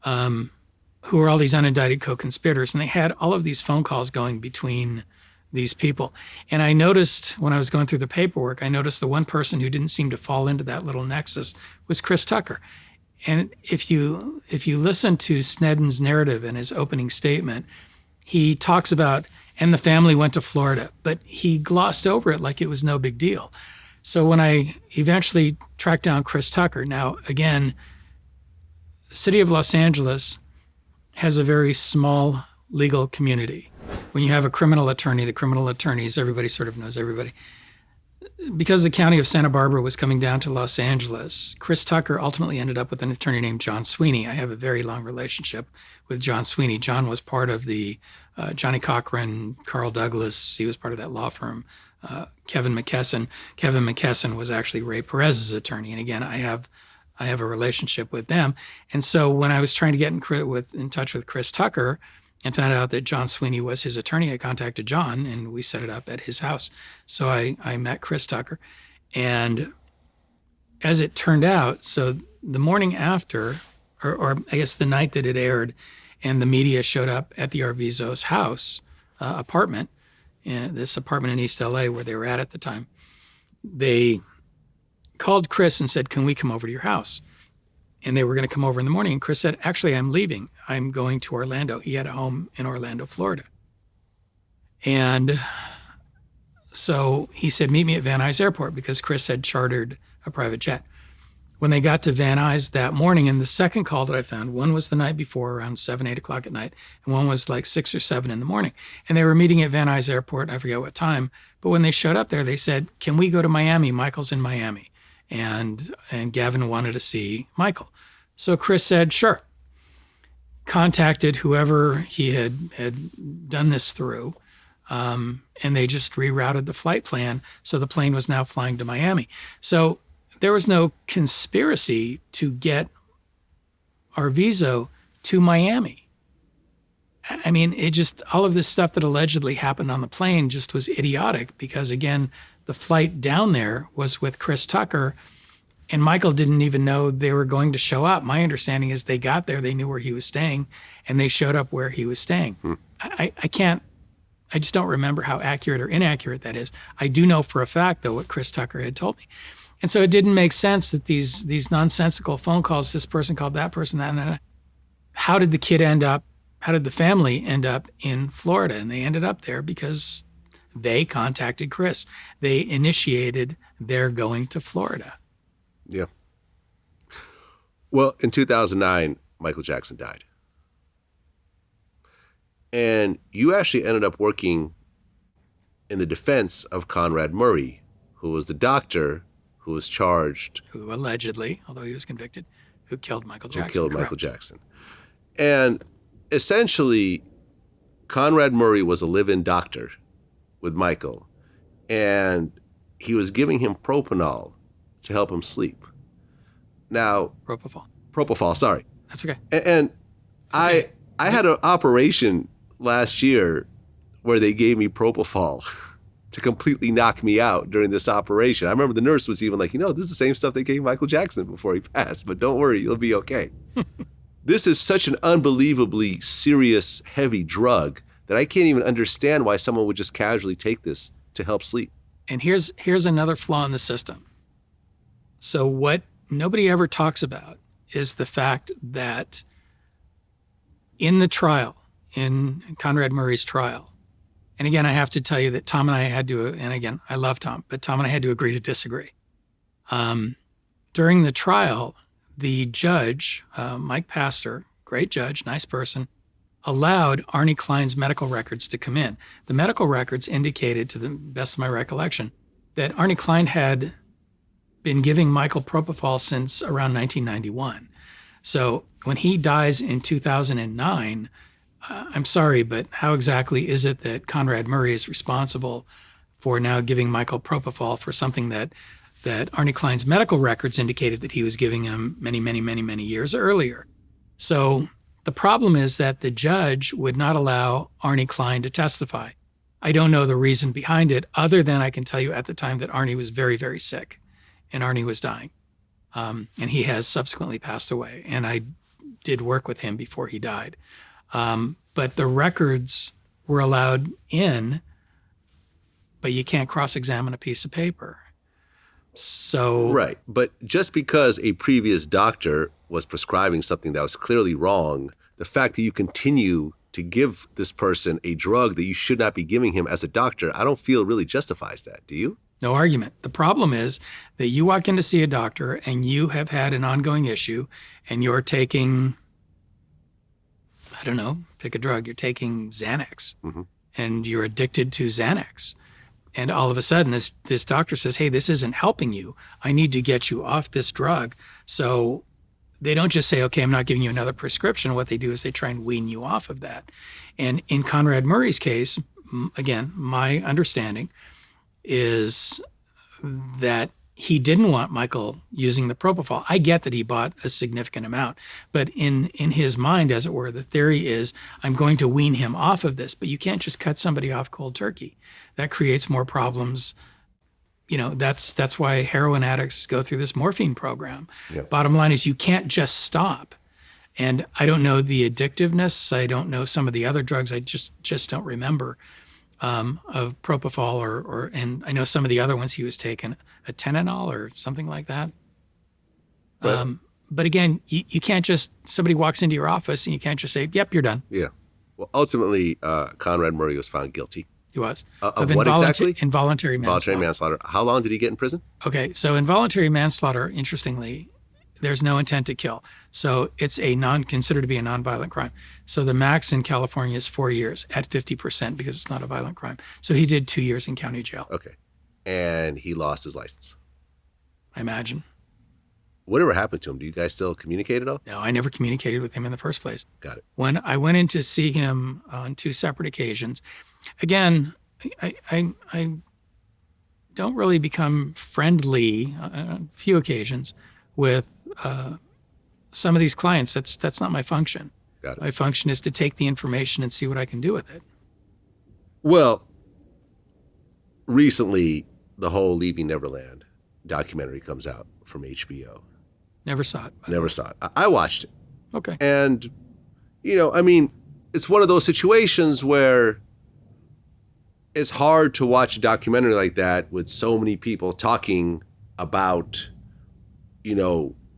Speaker 2: who were all these unindicted co-conspirators. And they had all of these phone calls going between these people. And I noticed when I was going through the paperwork, I noticed the one person who didn't seem to fall into that little nexus was Chris Tucker. And if you listen to Snedden's narrative in his opening statement, he talks about, and the family went to Florida, but he glossed over it like it was no big deal. So when I eventually tracked down Chris Tucker, now again, the city of Los Angeles has a very small legal community. When you have a criminal attorney, the criminal attorneys, everybody sort of knows everybody. Because the county of Santa Barbara was coming down to Los Angeles, Chris Tucker ultimately ended up with an attorney named John Sweeney. I have a very long relationship with John Sweeney. John was part of the Johnnie Cochran, Carl Douglas. He was part of that law firm. Kevin McKesson. Kevin McKesson was actually Ray Perez's attorney. And again, I have a relationship with them. And so when I was trying to get in touch with Chris Tucker and found out that John Sweeney was his attorney, I contacted John and we set it up at his house. So I met Chris Tucker. And as it turned out, so the morning after, or I guess the night that it aired, and the media showed up at the Arvizo's house, apartment, this apartment in East LA where they were at the time, they called Chris and said, "Can we come over to your house?" And they were going to come over in the morning. And Chris said, "Actually, I'm leaving. I'm going to Orlando." He had a home in Orlando, Florida. And so he said, "Meet me at Van Nuys Airport," because Chris had chartered a private jet. When they got to Van Nuys that morning, and the second call that I found, one was the night before around 7, 8 o'clock at night, and one was like 6 or 7 in the morning. And they were meeting at Van Nuys Airport, I forget what time, but when they showed up there, they said, "Can we go to Miami? Michael's in Miami." And Gavin wanted to see Michael. So Chris said, sure. Contacted whoever he had done this through, and they just rerouted the flight plan. So the plane was now flying to Miami. So there was no conspiracy to get Arvizo to Miami. I mean, it just, all of this stuff that allegedly happened on the plane just was idiotic because, again, the flight down there was with Chris Tucker, and Michael didn't even know they were going to show up. My understanding is they got there, they knew where he was staying, and they showed up where he was staying. I just don't remember how accurate or inaccurate that is. I do know for a fact, though, what Chris Tucker had told me. And so it didn't make sense that these nonsensical phone calls, this person called that person, that. How did the kid end up, how did the family end up in Florida? And they ended up there because they contacted Chris. They initiated their going to Florida.
Speaker 1: Yeah. Well, in 2009, Michael Jackson died. And you actually ended up working in the defense of Conrad Murray, who was the doctor who was charged.
Speaker 2: Who allegedly, although he was convicted, who killed Michael Jackson.
Speaker 1: Who killed Michael Jackson. And essentially, Conrad Murray was a live-in doctor with Michael, and he was giving him propanol to help him sleep. Now, propofol, sorry.
Speaker 2: That's okay.
Speaker 1: And okay. I had an operation last year where they gave me propofol to completely knock me out during this operation. I remember the nurse was even like, this is the same stuff they gave Michael Jackson before he passed, but don't worry, you'll be okay. This is such an unbelievably serious, heavy drug that I can't even understand why someone would just casually take this to help sleep.
Speaker 2: And here's another flaw in the system. So what nobody ever talks about is the fact that in the trial, in Conrad Murray's trial, and again, I have to tell you that Tom and I had to, and again, I love Tom, but Tom and I had to agree to disagree. During the trial, the judge, Mike Pastor, great judge, nice person, allowed Arnie Klein's medical records to come in. The medical records indicated, to the best of my recollection, that Arnie Klein had been giving Michael propofol since around 1991. So when he dies in 2009, I'm sorry, but how exactly is it that Conrad Murray is responsible for now giving Michael propofol for something that Arnie Klein's medical records indicated that he was giving him many, many, many, many years earlier? So the problem is that the judge would not allow Arnie Klein to testify. I don't know the reason behind it, other than I can tell you at the time that Arnie was very, very sick and Arnie was dying. And he has subsequently passed away. And I did work with him before he died. But the records were allowed in, but you can't cross-examine a piece of paper. So
Speaker 1: right. But just because a previous doctor was prescribing something that was clearly wrong, the fact that you continue to give this person a drug that you should not be giving him as a doctor, I don't feel really justifies that. Do you?
Speaker 2: No argument. The problem is that you walk in to see a doctor and you have had an ongoing issue and you're taking, I don't know, pick a drug. You're taking Xanax and you're addicted to Xanax. And all of a sudden, this doctor says, hey, this isn't helping you. I need to get you off this drug. So they don't just say, okay, I'm not giving you another prescription. What they do is they try and wean you off of that. And in Conrad Murray's case, again, my understanding is that he didn't want Michael using the propofol. I get that he bought a significant amount, but in his mind, as it were, the theory is I'm going to wean him off of this, but you can't just cut somebody off cold turkey. That creates more problems. That's why heroin addicts go through this morphine program. Yep. Bottom line is you can't just stop. And I don't know the addictiveness. I don't know some of the other drugs. I just don't remember of propofol and I know some of the other ones he was taking, a Tylenol or something like that. But again, you can't just, somebody walks into your office and you can't just say, yep, you're done.
Speaker 1: Yeah. Well, ultimately, Conrad Murray was found guilty.
Speaker 2: He was.
Speaker 1: Of what exactly?
Speaker 2: Involuntary manslaughter.
Speaker 1: Involuntary manslaughter. How long did he get in prison?
Speaker 2: Okay, so involuntary manslaughter, interestingly, there's no intent to kill. So it's considered to be a nonviolent crime. So the max in California is 4 years at 50% because it's not a violent crime. So he did 2 years in county jail.
Speaker 1: Okay. And he lost his license.
Speaker 2: I imagine.
Speaker 1: Whatever happened to him? Do you guys still communicate at all?
Speaker 2: No, I never communicated with him in the first place.
Speaker 1: Got it.
Speaker 2: When I went in to see him on 2 separate occasions, again, I don't really become friendly on a few occasions with some of these clients. That's not my function.
Speaker 1: Got it.
Speaker 2: My function is to take the information and see what I can do with it.
Speaker 1: Well, recently, the whole Leaving Neverland documentary comes out from HBO.
Speaker 2: Never saw it.
Speaker 1: Never saw it. I watched it.
Speaker 2: Okay.
Speaker 1: And, it's one of those situations where it's hard to watch a documentary like that with so many people talking about,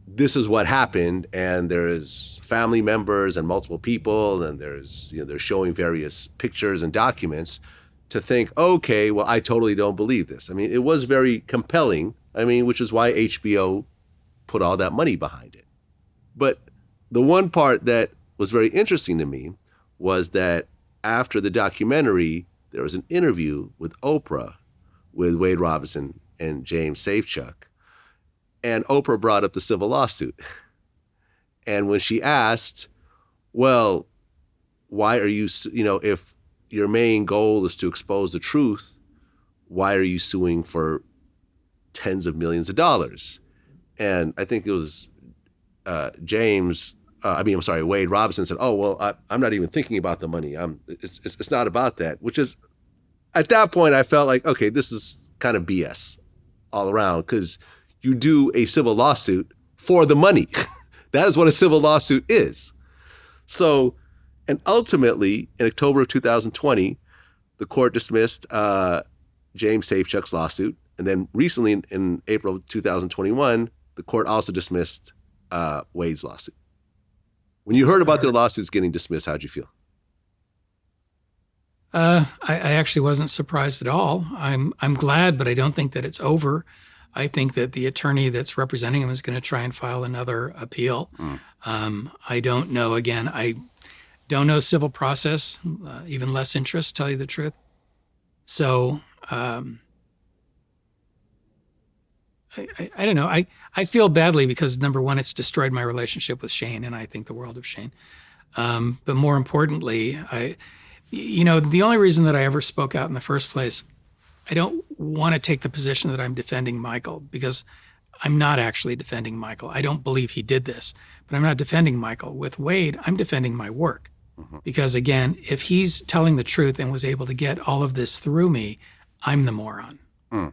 Speaker 1: this is what happened, and there's family members and multiple people, and there's, they're showing various pictures and documents to think, okay, well, I totally don't believe this. It was very compelling, which is why HBO put all that money behind it. But the one part that was very interesting to me was that after the documentary, there was an interview with Oprah with Wade Robson and James Safechuck. And Oprah brought up the civil lawsuit. And when she asked, well, why are you, if your main goal is to expose the truth, why are you suing for tens of millions of dollars? And I think it was Wade Robson said, oh, well, I'm not even thinking about the money. It's not about that, which is, at that point, I felt like, okay, this is kind of BS all around, because you do a civil lawsuit for the money. That is what a civil lawsuit is. So, and ultimately, in October of 2020, the court dismissed James Safechuck's lawsuit. And then recently, in April of 2021, the court also dismissed Wade's lawsuit. When you heard about their lawsuits getting dismissed, how'd you feel?
Speaker 2: I actually wasn't surprised at all. I'm glad, but I don't think that it's over. I think that the attorney that's representing him is going to try and file another appeal. I don't know. Again, I don't know civil process, even less interest, tell you the truth. So I don't know. I feel badly because, number one, it's destroyed my relationship with Shane, and I think the world of Shane. But more importantly, the only reason that I ever spoke out in the first place, I don't want to take the position that I'm defending Michael, because I'm not actually defending Michael. I don't believe he did this, but I'm not defending Michael. With Wade, I'm defending my work. Because again, if he's telling the truth and was able to get all of this through me, I'm the moron. I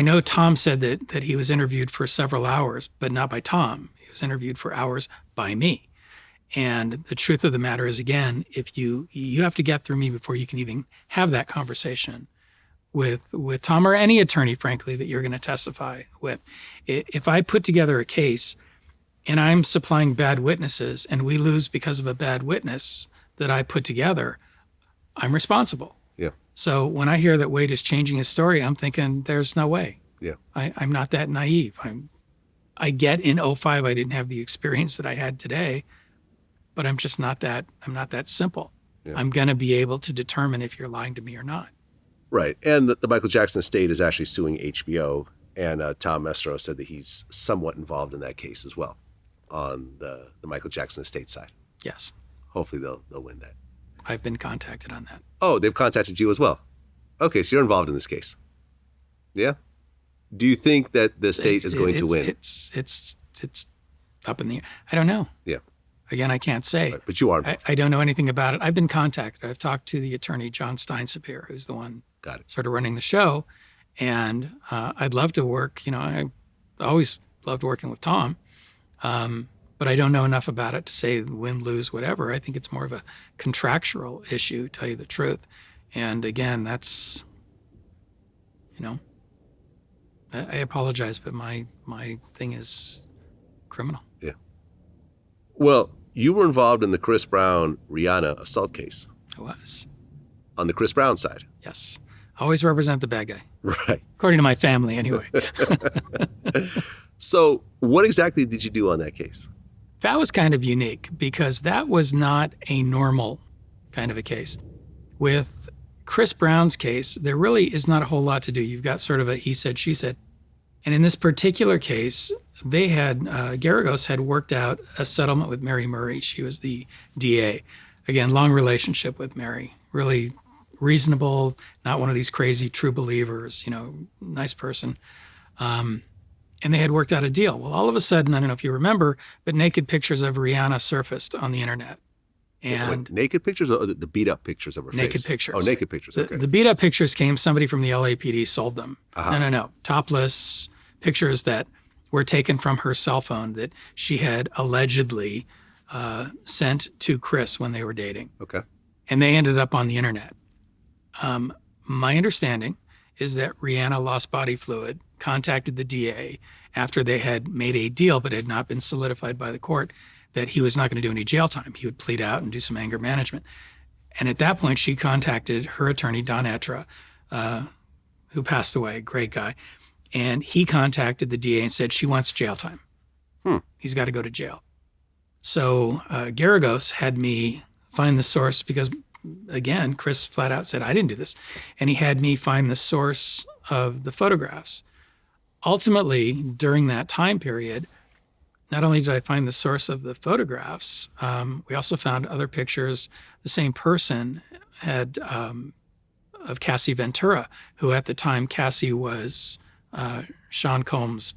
Speaker 2: know Tom said that he was interviewed for several hours, but not by Tom. He was interviewed for hours by me. And the truth of the matter is, again, if you have to get through me before you can even have that conversation with Tom or any attorney, frankly, that you're going to testify with. If I put together a case and I'm supplying bad witnesses and we lose because of a bad witness that I put together, I'm responsible.
Speaker 1: Yeah.
Speaker 2: So when I hear that Wade is changing his story, I'm thinking there's no way.
Speaker 1: Yeah.
Speaker 2: I'm not that naive. I get in 2005 I didn't have the experience that I had today, but I'm not that simple. Yeah. I'm going to be able to determine if you're lying to me or not.
Speaker 1: Right. And the Michael Jackson estate is actually suing HBO, and Tom Mestro said that he's somewhat involved in that case as well on the Michael Jackson estate side.
Speaker 2: Yes.
Speaker 1: Hopefully they'll win that.
Speaker 2: I've been contacted on that.
Speaker 1: Oh, they've contacted you as well. Okay, so you're involved in this case. Yeah. Do you think that the state is going to win?
Speaker 2: It's up in the air. I don't know.
Speaker 1: Yeah.
Speaker 2: Again, I can't say.
Speaker 1: Right, but you are involved.
Speaker 2: I don't know anything about it. I've been contacted. I've talked to the attorney, John Steinsapir, who's the one sort of running the show. And I'd love to work. I always loved working with Tom. But I don't know enough about it to say win, lose, whatever. I think it's more of a contractual issue, tell you the truth. And again, that's, I apologize, but my thing is criminal.
Speaker 1: Yeah. Well, you were involved in the Chris Brown Rihanna assault case.
Speaker 2: I was.
Speaker 1: On the Chris Brown side.
Speaker 2: Yes. I always represent the bad guy.
Speaker 1: Right.
Speaker 2: According to my family, anyway.
Speaker 1: So what exactly did you do on that case?
Speaker 2: That was kind of unique because that was not a normal kind of a case. With Chris Brown's case, there really is not a whole lot to do. You've got sort of a he said, she said. And in this particular case, they had, Garagos had worked out a settlement with Mary Murray. She was the DA. Again, long relationship with Mary. Really reasonable, not one of these crazy true believers, nice person. And and they had worked out a deal. Well, all of a sudden, I don't know if you remember, but naked pictures of Rihanna surfaced on the internet. And
Speaker 1: naked pictures or the beat up pictures of her face?
Speaker 2: Naked pictures.
Speaker 1: Oh, naked pictures. Okay.
Speaker 2: The beat up pictures came, somebody from the LAPD sold them.
Speaker 1: Uh-huh.
Speaker 2: No. Topless pictures that were taken from her cell phone that she had allegedly sent to Chris when they were dating.
Speaker 1: Okay.
Speaker 2: And they ended up on the internet. My understanding is that Rihanna lost body fluid, contacted the DA after they had made a deal but had not been solidified by the court that he was not going to do any jail time. He would plead out and do some anger management. And at that point, she contacted her attorney, Don Etra, who passed away, great guy. And he contacted the DA and said, she wants jail time. He's got to go to jail. So Garagos had me find the source because, again, Chris flat out said, I didn't do this. And he had me find the source of the photographs. Ultimately, during that time period, not only did I find the source of the photographs, we also found other pictures. The same person had of Cassie Ventura, who at the time Cassie was Sean Combs'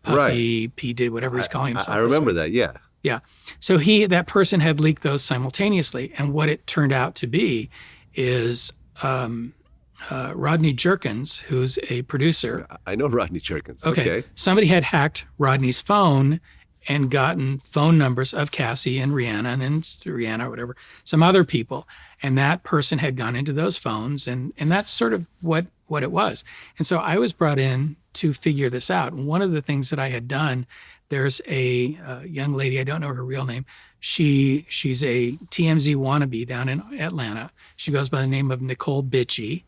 Speaker 2: puffy, P. did whatever he's calling himself.
Speaker 1: I remember that, yeah.
Speaker 2: Yeah. So that person had leaked those simultaneously. And what it turned out to be is Rodney Jerkins, who's a producer.
Speaker 1: I know Rodney Jerkins.
Speaker 2: Okay. Somebody had hacked Rodney's phone and gotten phone numbers of Cassie and Rihanna and Rihanna or whatever, some other people. And that person had gone into those phones. And that's sort of what it was. And so I was brought in to figure this out. And one of the things that I had done, there's a young lady, I don't know her real name. She's a TMZ wannabe down in Atlanta. She goes by the name of Nicole Bitchie.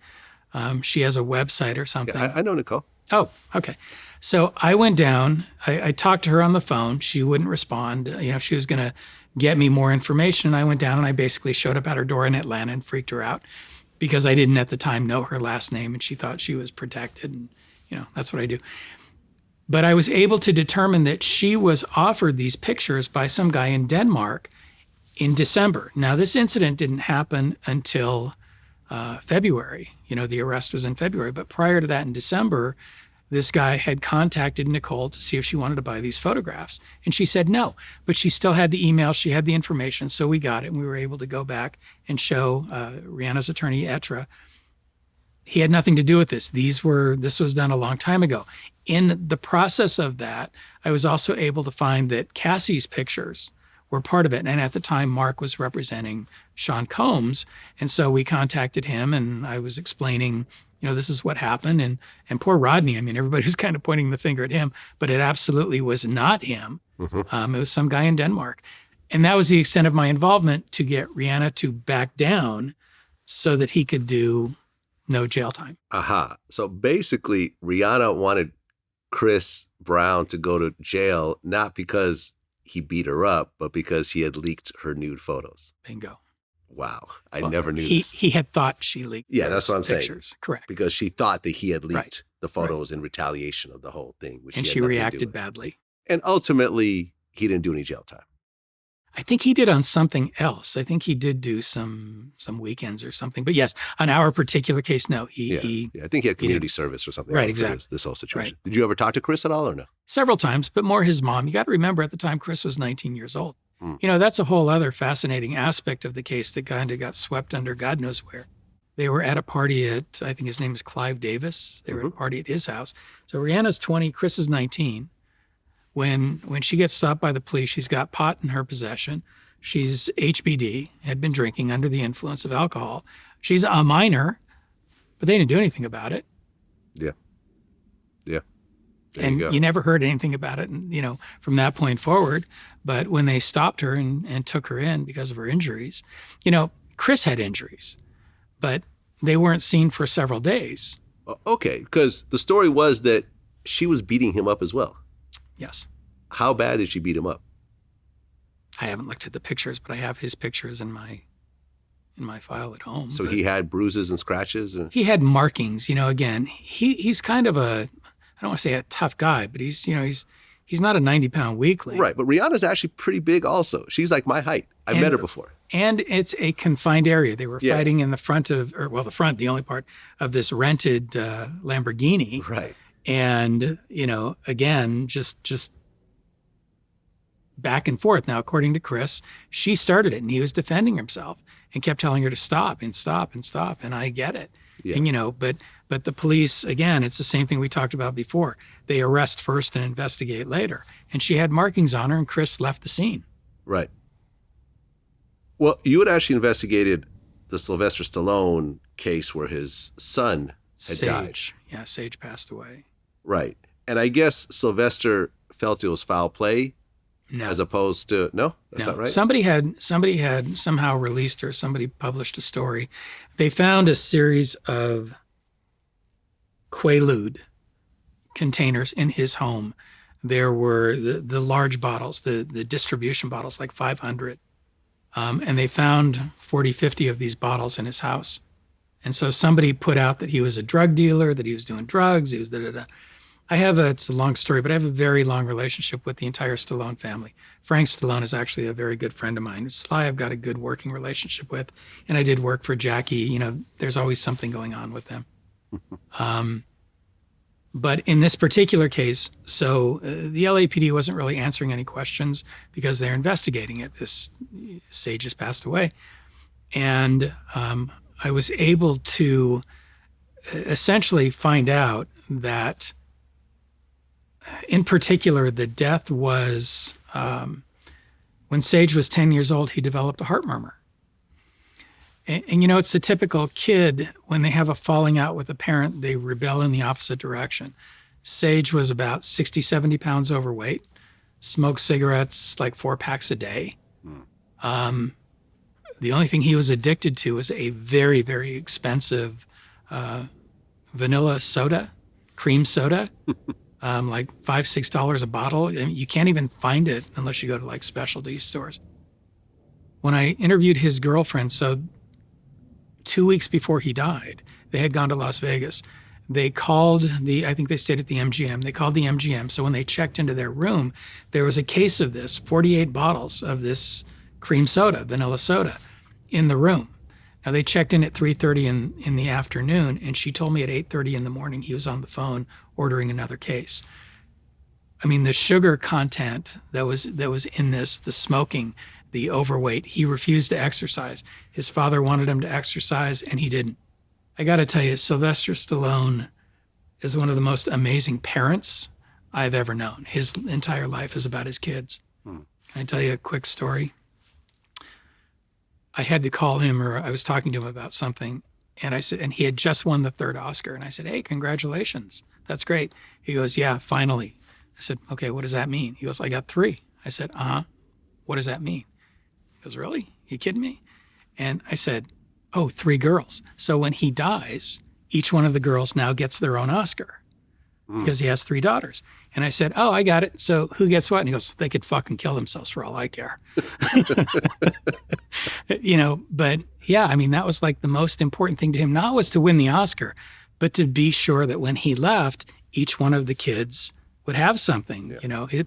Speaker 2: She has a website or something.
Speaker 1: Yeah, I know Nicole.
Speaker 2: Oh, okay. So I went down, I talked to her on the phone. She wouldn't respond. She was going to get me more information. I went down and I basically showed up at her door in Atlanta and freaked her out because I didn't at the time know her last name and she thought she was protected. And, that's what I do. But I was able to determine that she was offered these pictures by some guy in Denmark in December. Now, this incident didn't happen until February. The arrest was in February. But prior to that, in December, this guy had contacted Nicole to see if she wanted to buy these photographs. And she said no. But she still had the email. She had the information. So we got it. And we were able to go back and show Rihanna's attorney, Etra. He had nothing to do with this. This was done a long time ago. In the process of that, I was also able to find that Cassie's pictures were part of it. And at the time, Mark was representing Sean Combs. And so we contacted him and I was explaining, this is what happened. And poor Rodney, everybody was kind of pointing the finger at him, but it absolutely was not him. Mm-hmm. It was some guy in Denmark. And that was the extent of my involvement to get Rihanna to back down so that he could do no jail time.
Speaker 1: Aha. So basically, Rihanna wanted Chris Brown to go to jail, not because he beat her up, but because he had leaked her nude photos.
Speaker 2: Bingo.
Speaker 1: Wow. I never knew this.
Speaker 2: He had thought she leaked
Speaker 1: that's what I'm
Speaker 2: pictures.
Speaker 1: Saying.
Speaker 2: Correct.
Speaker 1: Because she thought that he had leaked the photos in retaliation of the whole thing.
Speaker 2: And she reacted badly.
Speaker 1: And ultimately, he didn't do any jail time.
Speaker 2: I think he did on something else. I think he did do some weekends or something. But yes, on our particular case, no.
Speaker 1: I think he had community service or something.
Speaker 2: Right, exactly.
Speaker 1: This whole situation.
Speaker 2: Right.
Speaker 1: Did you ever talk to Chris at all or no?
Speaker 2: Several times, but more his mom. You got to remember at the time, Chris was 19 years old. That's a whole other fascinating aspect of the case that kind of got swept under God knows where. They were at a party at, I think his name is Clive Davis. They were at a party at his house. So Rihanna's 20, Chris is 19. When she gets stopped by the police, she's got pot in her possession. She's HBD, had been drinking under the influence of alcohol. She's a minor, but they didn't do anything about it.
Speaker 1: Yeah.
Speaker 2: And you never heard anything about it, from that point forward. But when they stopped her and took her in because of her injuries, Chris had injuries, but they weren't seen for several days.
Speaker 1: Okay, because the story was that she was beating him up as well.
Speaker 2: Yes.
Speaker 1: How bad did she beat him up?
Speaker 2: I haven't looked at the pictures, but I have his pictures in my file at home.
Speaker 1: So he had bruises and scratches?
Speaker 2: He had markings. Again, he's kind of I don't want to say a tough guy, but he's not a 90-pound weakling.
Speaker 1: Right, but Rihanna's actually pretty big also. She's like my height. I've met her before.
Speaker 2: And it's a confined area. They were fighting in the front the only part of this rented Lamborghini.
Speaker 1: Right.
Speaker 2: And, again, just back and forth. Now, according to Chris, she started it and he was defending himself and kept telling her to stop and stop and stop. And I get it.
Speaker 1: Yeah.
Speaker 2: And, but the police, again, it's the same thing we talked about before. They arrest first and investigate later. And she had markings on her and Chris left the scene.
Speaker 1: Right. Well, you had actually investigated the Sylvester Stallone case where his son had died.
Speaker 2: Yeah, Sage passed away.
Speaker 1: Right. And I guess Sylvester felt it was foul play.
Speaker 2: No.
Speaker 1: As opposed to, no, that's not right.
Speaker 2: Somebody had somehow released or somebody published a story. They found a series of Quaalude containers in his home. There were the large bottles, the distribution bottles, like 500. And they found 40, 50 of these bottles in his house. And so somebody put out that he was a drug dealer, that he was doing drugs, he was da-da-da. It's a long story, but I have a very long relationship with the entire Stallone family. Frank Stallone is actually a very good friend of mine. Sly I've got a good working relationship with, and I did work for Jackie. There's always something going on with them. But in this particular case, so the LAPD wasn't really answering any questions because they're investigating it. This Sage has passed away. And I was able to essentially find out that in particular, the death was when Sage was 10 years old, he developed a heart murmur. And it's a typical kid, when they have a falling out with a parent, they rebel in the opposite direction. Sage was about 60, 70 pounds overweight, smoked cigarettes like 4 packs a day. The only thing he was addicted to was a very, very expensive vanilla soda, cream soda. Like $5, $6 a bottle. You can't even find it unless you go to like specialty stores. When I interviewed his girlfriend, so 2 weeks before he died, they had gone to Las Vegas. They called I think they stayed at the MGM. They called the MGM. So when they checked into their room, there was a case of this, 48 bottles of this cream soda, vanilla soda, in the room. Now, they checked in at 3:30 in the afternoon, and she told me at 8:30 in the morning he was on the phone ordering another case. I mean, the sugar content that was in this, the smoking, the overweight, he refused to exercise. His father wanted him to exercise, and he didn't. I got to tell you, Sylvester Stallone is one of the most amazing parents I've ever known. His entire life is about his kids. Can I tell you a quick story? I had to call him, or I was talking to him about something, and I said, and he had just won the 3rd Oscar, and I said, "Hey, congratulations, that's great." He goes, "Yeah, finally." I said, "Okay, what does that mean?" He goes, "I got 3." I said, "What does that mean?" He goes, "Really? You kidding me?" And I said, "Oh, 3 girls. So when he dies, each one of the girls now gets their own Oscar because he has 3 daughters." And I said, "Oh, I got it. So who gets what?" And he goes, "They could fucking kill themselves for all I care." But yeah, I mean, that was like the most important thing to him, not was to win the Oscar, but to be sure that when he left, each one of the kids would have something,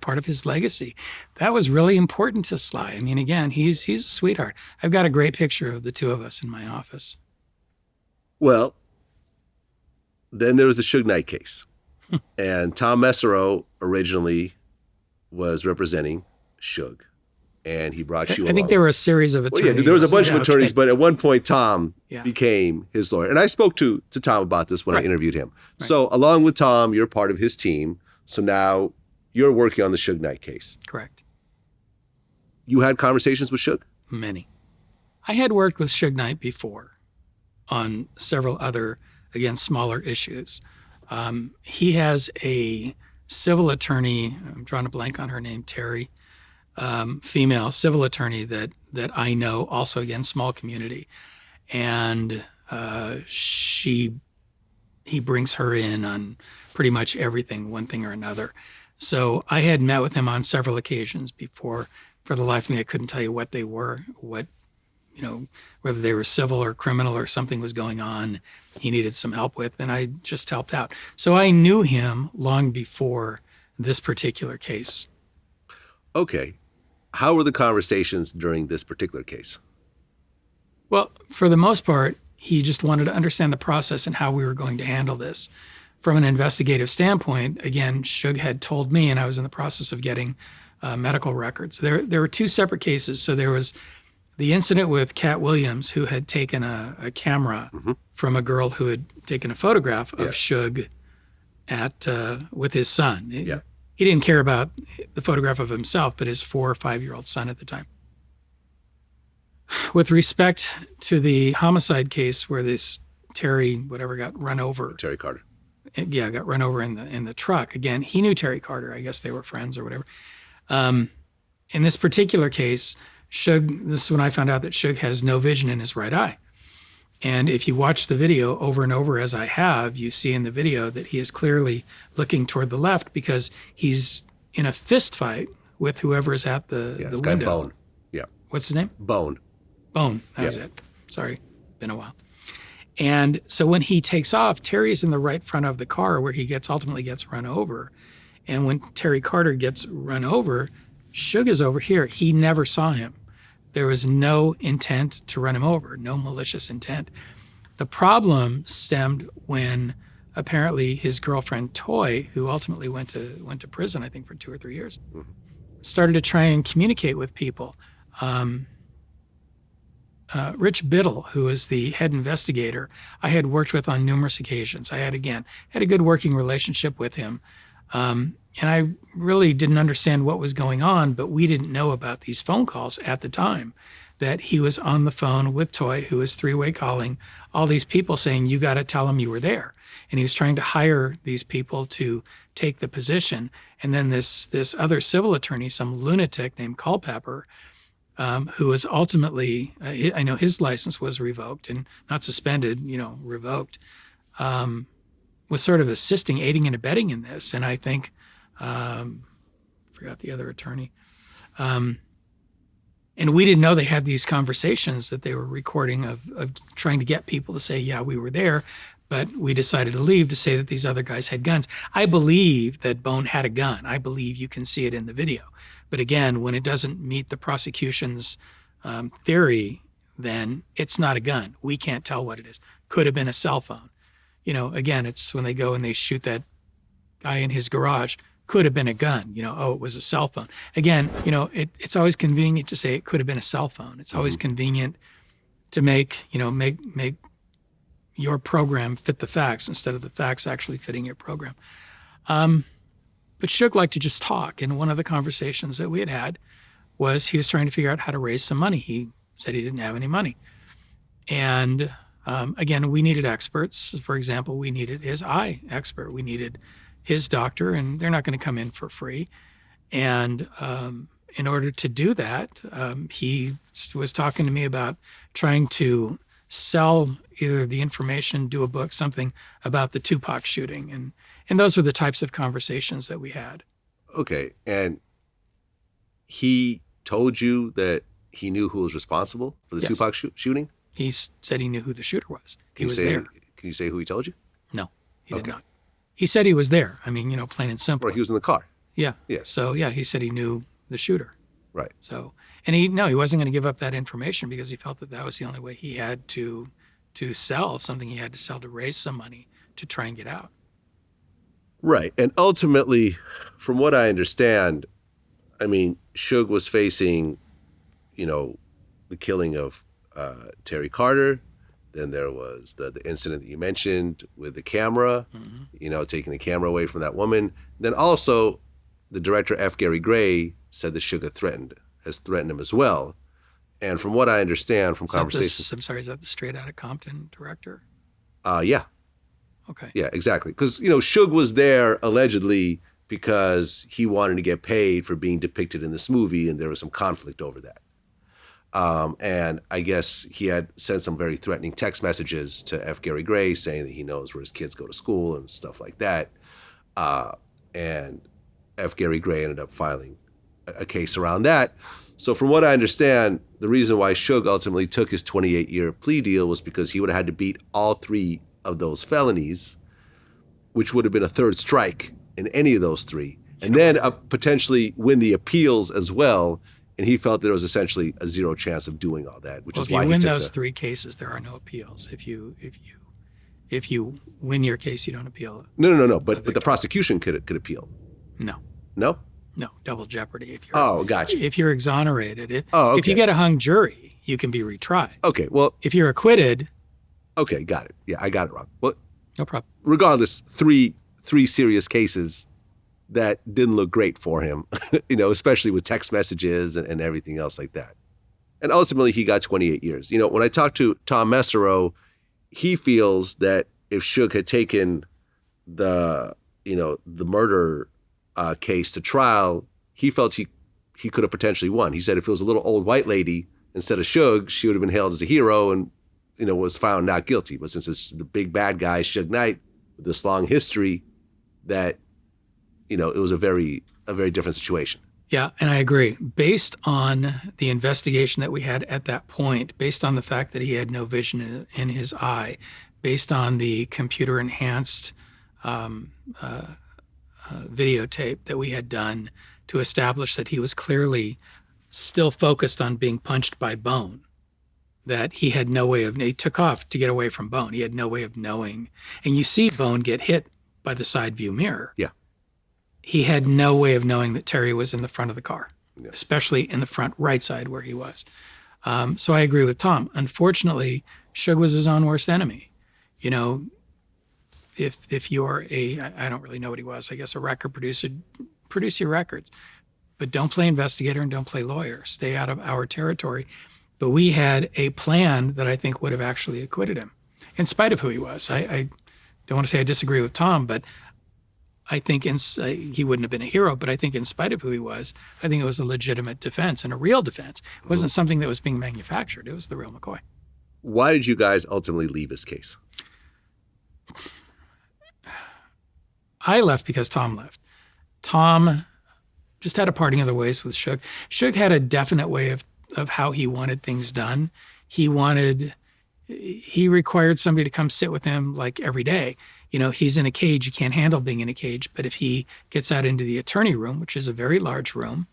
Speaker 2: part of his legacy. That was really important to Sly. I mean, again, he's a sweetheart. I've got a great picture of the 2 of us in my office.
Speaker 1: Well, then there was the Suge Knight case. And Tom Mesereau originally was representing Suge. And he brought you along.
Speaker 2: I think there were a series of attorneys.
Speaker 1: Well, yeah, there was a bunch of attorneys, but at one point, Tom
Speaker 2: Yeah.
Speaker 1: became his lawyer. And I spoke to Tom about this when I interviewed him.
Speaker 2: Right.
Speaker 1: So along with Tom, you're part of his team. So now you're working on the Suge Knight case.
Speaker 2: Correct.
Speaker 1: You had conversations with Suge?
Speaker 2: Many. I had worked with Suge Knight before on several other, again, smaller issues. He has a civil attorney, I'm drawing a blank on her name, Terry, female civil attorney that I know, also, again, small community. And he brings her in on pretty much everything, one thing or another. So I had met with him on several occasions before. For the life of me, I couldn't tell you what they were, whether they were civil or criminal or something was going on he needed some help with, and I just helped out. So I knew him long before this particular case.
Speaker 1: Okay. How were the conversations during this particular case?
Speaker 2: Well, for the most part, he just wanted to understand the process and how we were going to handle this. from an investigative standpoint, again, Suge had told me, and I was in the process of getting medical records. There were two separate cases. So there was the incident with Cat Williams, who had taken a camera from a girl who had taken a photograph of Suge with his son.
Speaker 1: Yeah.
Speaker 2: He didn't care about the photograph of himself, but his 4 or 5-year-old son at the time. With respect to the homicide case where this Terry, whatever, got run over.
Speaker 1: Terry Carter.
Speaker 2: Yeah, got run over in the truck. Again, he knew Terry Carter. I guess they were friends or whatever. In this particular case, Suge, this is when I found out that Suge has no vision in his right eye. And if you watch the video over and over, as I have, you see in the video that he is clearly looking toward the left because he's in a fist fight with whoever is at the
Speaker 1: this
Speaker 2: window.
Speaker 1: guy Bone. Yeah.
Speaker 2: What's his name?
Speaker 1: Bone.
Speaker 2: Bone. That was it. Sorry. Been a while. And so when he takes off, Terry's in the right front of the car where he ultimately gets run over. And when Terry Carter gets run over, Suge is over here. He never saw him. There was no intent to run him over, no malicious intent. The problem stemmed when apparently his girlfriend Toy, who ultimately went to prison, I think for 2 or 3 years, started to try and communicate with people. Rich Biddle, who is the head investigator, I had worked with on numerous occasions. I had a good working relationship with him. And I really didn't understand what was going on, but we didn't know about these phone calls at the time, that he was on the phone with Toy, who was three-way calling all these people saying, you got to tell him you were there. And he was trying to hire these people to take the position. And then this other civil attorney, some lunatic named Culpepper, who was ultimately, I know his license was revoked and not suspended, revoked, was sort of assisting, aiding and abetting in this. And I think, forgot the other attorney. And we didn't know they had these conversations that they were recording of trying to get people to say, yeah, we were there. But we decided to leave to say that these other guys had guns. I believe that Bone had a gun. I believe you can see it in the video. But again, when it doesn't meet the prosecution's theory, then it's not a gun. We can't tell what it is. Could have been a cell phone. Again, it's when they go and they shoot that guy in his garage, could have been a gun. It was a cell phone. Again, it's always convenient to say it could have been a cell phone. It's always convenient to make your program fit the facts instead of the facts actually fitting your program. But Suge liked to just talk. And one of the conversations that we had was he was trying to figure out how to raise some money. He said he didn't have any money. And again, we needed experts. For example, we needed his eye expert. We needed his doctor, and they're not going to come in for free. And in order to do that, he was talking to me about trying to sell either the information, do a book, something about the Tupac shooting. And those were the types of conversations that we had.
Speaker 1: Okay. And he told you that he knew who was responsible for the Tupac shooting?
Speaker 2: He said he knew who the shooter was. He was there.
Speaker 1: Can you say who he told you?
Speaker 2: No, he did not. He said he was there. I mean, plain and simple.
Speaker 1: Or he was in the car.
Speaker 2: Yeah.
Speaker 1: Yeah.
Speaker 2: So, he said he knew the shooter.
Speaker 1: Right.
Speaker 2: So, and he wasn't going to give up that information because he felt that was the only way he had to sell something. He had to sell to raise some money to try and get out.
Speaker 1: Right. And ultimately, from what I understand, I mean, Suge was facing, the killing of Terry Carter. Then there was the incident that you mentioned with the camera, taking the camera away from that woman. Then also, the director, F. Gary Gray, said that Suge has threatened him as well. And from what I understand from conversations...
Speaker 2: is that the Straight Outta Compton director?
Speaker 1: Yeah.
Speaker 2: Okay.
Speaker 1: Yeah, exactly. Because, Suge was there allegedly because he wanted to get paid for being depicted in this movie, and there was some conflict over that. And I guess he had sent some very threatening text messages to F. Gary Gray saying that he knows where his kids go to school and stuff like that. And F. Gary Gray ended up filing a case around that. So from what I understand, the reason why Suge ultimately took his 28-year plea deal was because he would have had to beat all 3 of those felonies, which would have been a third strike in any of those 3, and then potentially win the appeals as well. And he felt there was essentially a zero chance of doing all that, which is why
Speaker 2: if you win those 3 cases, there are no appeals. If you If you win your case, you don't appeal.
Speaker 1: No. But the prosecution could appeal.
Speaker 2: No.
Speaker 1: No?
Speaker 2: No, double jeopardy. If you're,
Speaker 1: gotcha.
Speaker 2: If you're exonerated.
Speaker 1: Okay.
Speaker 2: If you get a hung jury, you can be retried.
Speaker 1: Okay, well.
Speaker 2: If you're acquitted.
Speaker 1: Okay, got it. Yeah, I got it wrong. Well,
Speaker 2: no problem.
Speaker 1: Regardless, three serious cases that didn't look great for him, especially with text messages and everything else like that. And ultimately, he got 28 years. When I talked to Tom Mesereau, he feels that if Suge had taken the murder case to trial, he felt he could have potentially won. He said if it was a little old white lady instead of Suge, she would have been hailed as a hero and was found not guilty. But since it's the big bad guy, Suge Knight, with this long history, that it was a very different situation.
Speaker 2: Yeah, and I agree. Based on the investigation that we had at that point, based on the fact that he had no vision in his eye, based on the computer-enhanced videotape that we had done to establish that he was clearly still focused on being punched by Bone, that he had no way of, he took off to get away from Bone. He had no way of knowing. And you see Bone get hit by the side view mirror.
Speaker 1: Yeah.
Speaker 2: He had no way of knowing that Terry was in the front of the car,
Speaker 1: yeah.
Speaker 2: especially in the front right side where he was. So I agree with Tom. Unfortunately, Suge was his own worst enemy. If you're I don't really know what he was, I guess a record producer, produce your records, but don't play investigator and don't play lawyer. Stay out of our territory. But we had a plan that I think would have actually acquitted him, in spite of who he was. I don't want to say I disagree with Tom, but I think he wouldn't have been a hero, but I think in spite of who he was, I think it was a legitimate defense and a real defense. It wasn't something that was being manufactured. It was the real McCoy.
Speaker 1: Why did you guys ultimately leave his case?
Speaker 2: I left because Tom left. Tom just had a parting of the ways with Suge. Suge had a definite way of how he wanted things done. He required somebody to come sit with him like every day. He's in a cage. You can't handle being in a cage. But if he gets out into the attorney room, which is a very large room,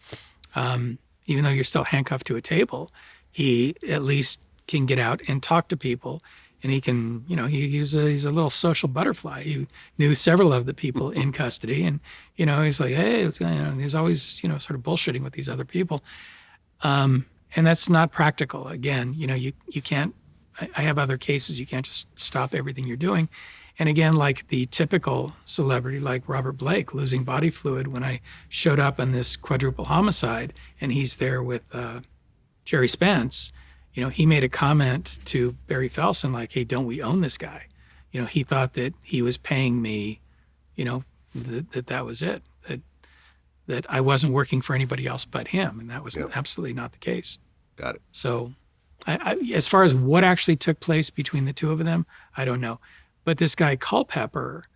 Speaker 2: even though you're still handcuffed to a table, he at least can get out and talk to people. And he can, he's a little social butterfly. He knew several of the people in custody. And, he's like, hey, what's going on? He's always, sort of bullshitting with these other people. And that's not practical. Again, you can't, I have other cases. You can't just stop everything you're doing. And again, like the typical celebrity, like Robert Blake losing body fluid when I showed up on this quadruple homicide and he's there with Jerry Spence, he made a comment to Barry Felsen like, hey, don't we own this guy? He thought that he was paying me, that was it, that I wasn't working for anybody else but him. And that was absolutely not the case.
Speaker 1: Got it.
Speaker 2: So I, as far as what actually took place between the two of them, I don't know. But this guy Culpepper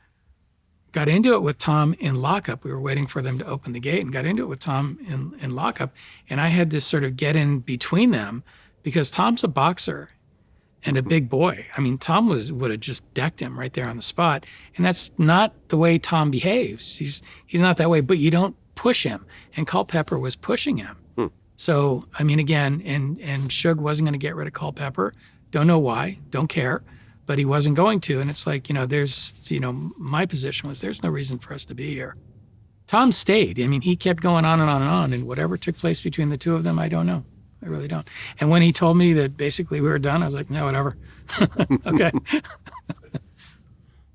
Speaker 2: got into it with Tom in lockup. We were waiting for them to open the gate and got into it with Tom in lockup. And I had to sort of get in between them because Tom's a boxer and a big boy. I mean, Tom would have just decked him right there on the spot. And that's not the way Tom behaves. He's not that way, but you don't push him. And Culpepper was pushing him. So, I mean, again, and Suge wasn't going to get rid of Culpepper. Don't know why, don't care. But he wasn't going to. And it's like, there's, my position was there's no reason for us to be here. Tom stayed. I mean, he kept going on and on and on. And whatever took place between the two of them, I don't know. I really don't. And when he told me that basically we were done, I was like, no, whatever. Okay.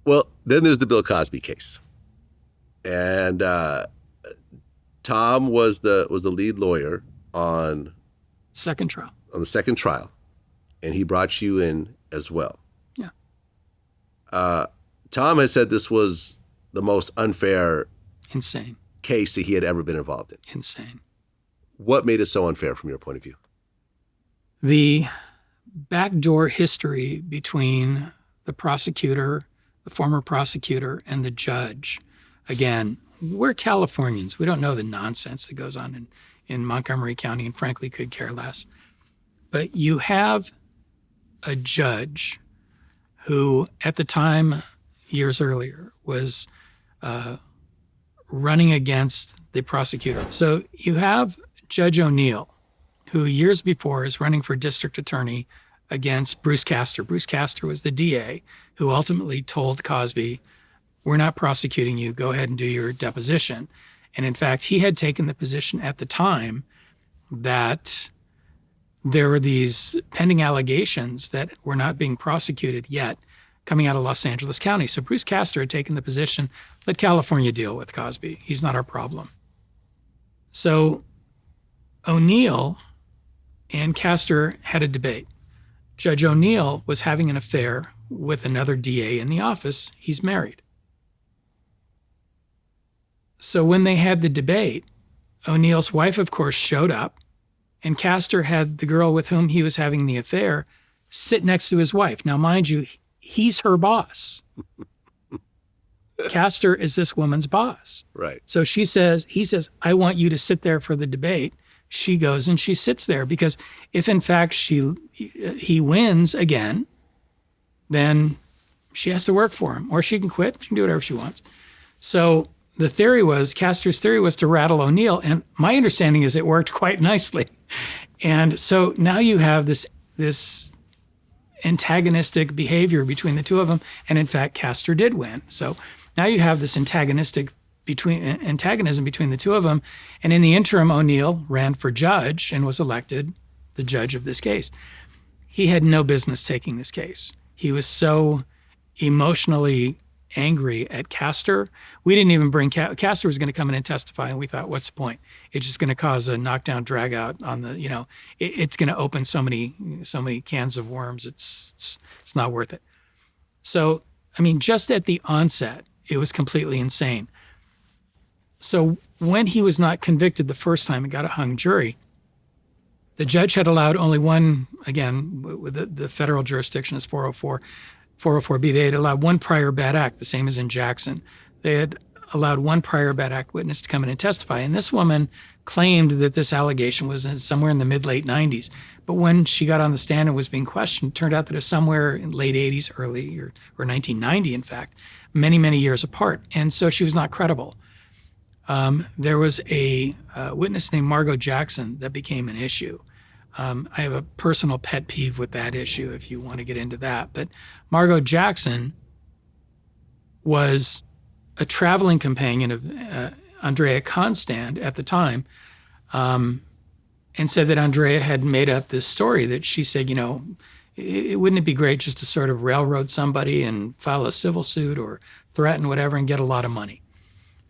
Speaker 1: Well, then there's the Bill Cosby case. And Tom was the lead lawyer on the second trial. And he brought you in as well. Tom has said this was the most unfair,
Speaker 2: insane
Speaker 1: case that he had ever been involved in.
Speaker 2: Insane.
Speaker 1: What made it so unfair from your point of view?
Speaker 2: The backdoor history between the prosecutor, the former prosecutor, and the judge. Again, we're Californians. We don't know the nonsense that goes on in Montgomery County and frankly could care less. But you have a judge who at the time, years earlier, was running against the prosecutor. So you have Judge O'Neill, who years before is running for district attorney against Bruce Castor. Bruce Castor was the DA who ultimately told Cosby, we're not prosecuting you, go ahead and do your deposition. And in fact, he had taken the position at the time that there were these pending allegations that were not being prosecuted yet coming out of Los Angeles County. So Bruce Castor had taken the position, let California deal with Cosby. He's not our problem. So O'Neill and Castor had a debate. Judge O'Neill was having an affair with another DA in the office. He's married. So when they had the debate, O'Neill's wife, of course, showed up, and Castor had the girl with whom he was having the affair sit next to his wife. Now, mind you, he's her boss. Castor is this woman's boss.
Speaker 1: Right.
Speaker 2: So he says, I want you to sit there for the debate. She goes and she sits there because if in fact he wins again, then she has to work for him, or she can quit. She can do whatever she wants. So Castor's theory was to rattle O'Neill, and my understanding is it worked quite nicely. And so now you have this antagonistic behavior between the two of them, and in fact, Castor did win. So now you have this antagonism between the two of them, and in the interim, O'Neill ran for judge and was elected the judge of this case. He had no business taking this case. He was so emotionally angry at Castor. We didn't even bring Castor was going to come in and testify, and we thought, what's the point? It's just going to cause a knockdown, drag out on the, it's going to open so many cans of worms. It's not worth it. So, I mean, just at the onset, it was completely insane. So when he was not convicted the first time and got a hung jury, the judge had allowed only one, again, with the federal jurisdiction is 404B, they had allowed one prior bad act, the same as in Jackson. They had allowed one prior bad act witness to come in and testify. And this woman claimed that this allegation was somewhere in the mid-late 90s. But when she got on the stand and was being questioned, it turned out that it was somewhere in late 80s, early or 1990, in fact, many, many years apart. And so she was not credible. There was a witness named Margot Jackson that became an issue. I have a personal pet peeve with that issue if you want to get into that. But Margot Jackson was a traveling companion of Andrea Constand at the time, and said that Andrea had made up this story that she said, wouldn't it be great just to sort of railroad somebody and file a civil suit or threaten whatever and get a lot of money?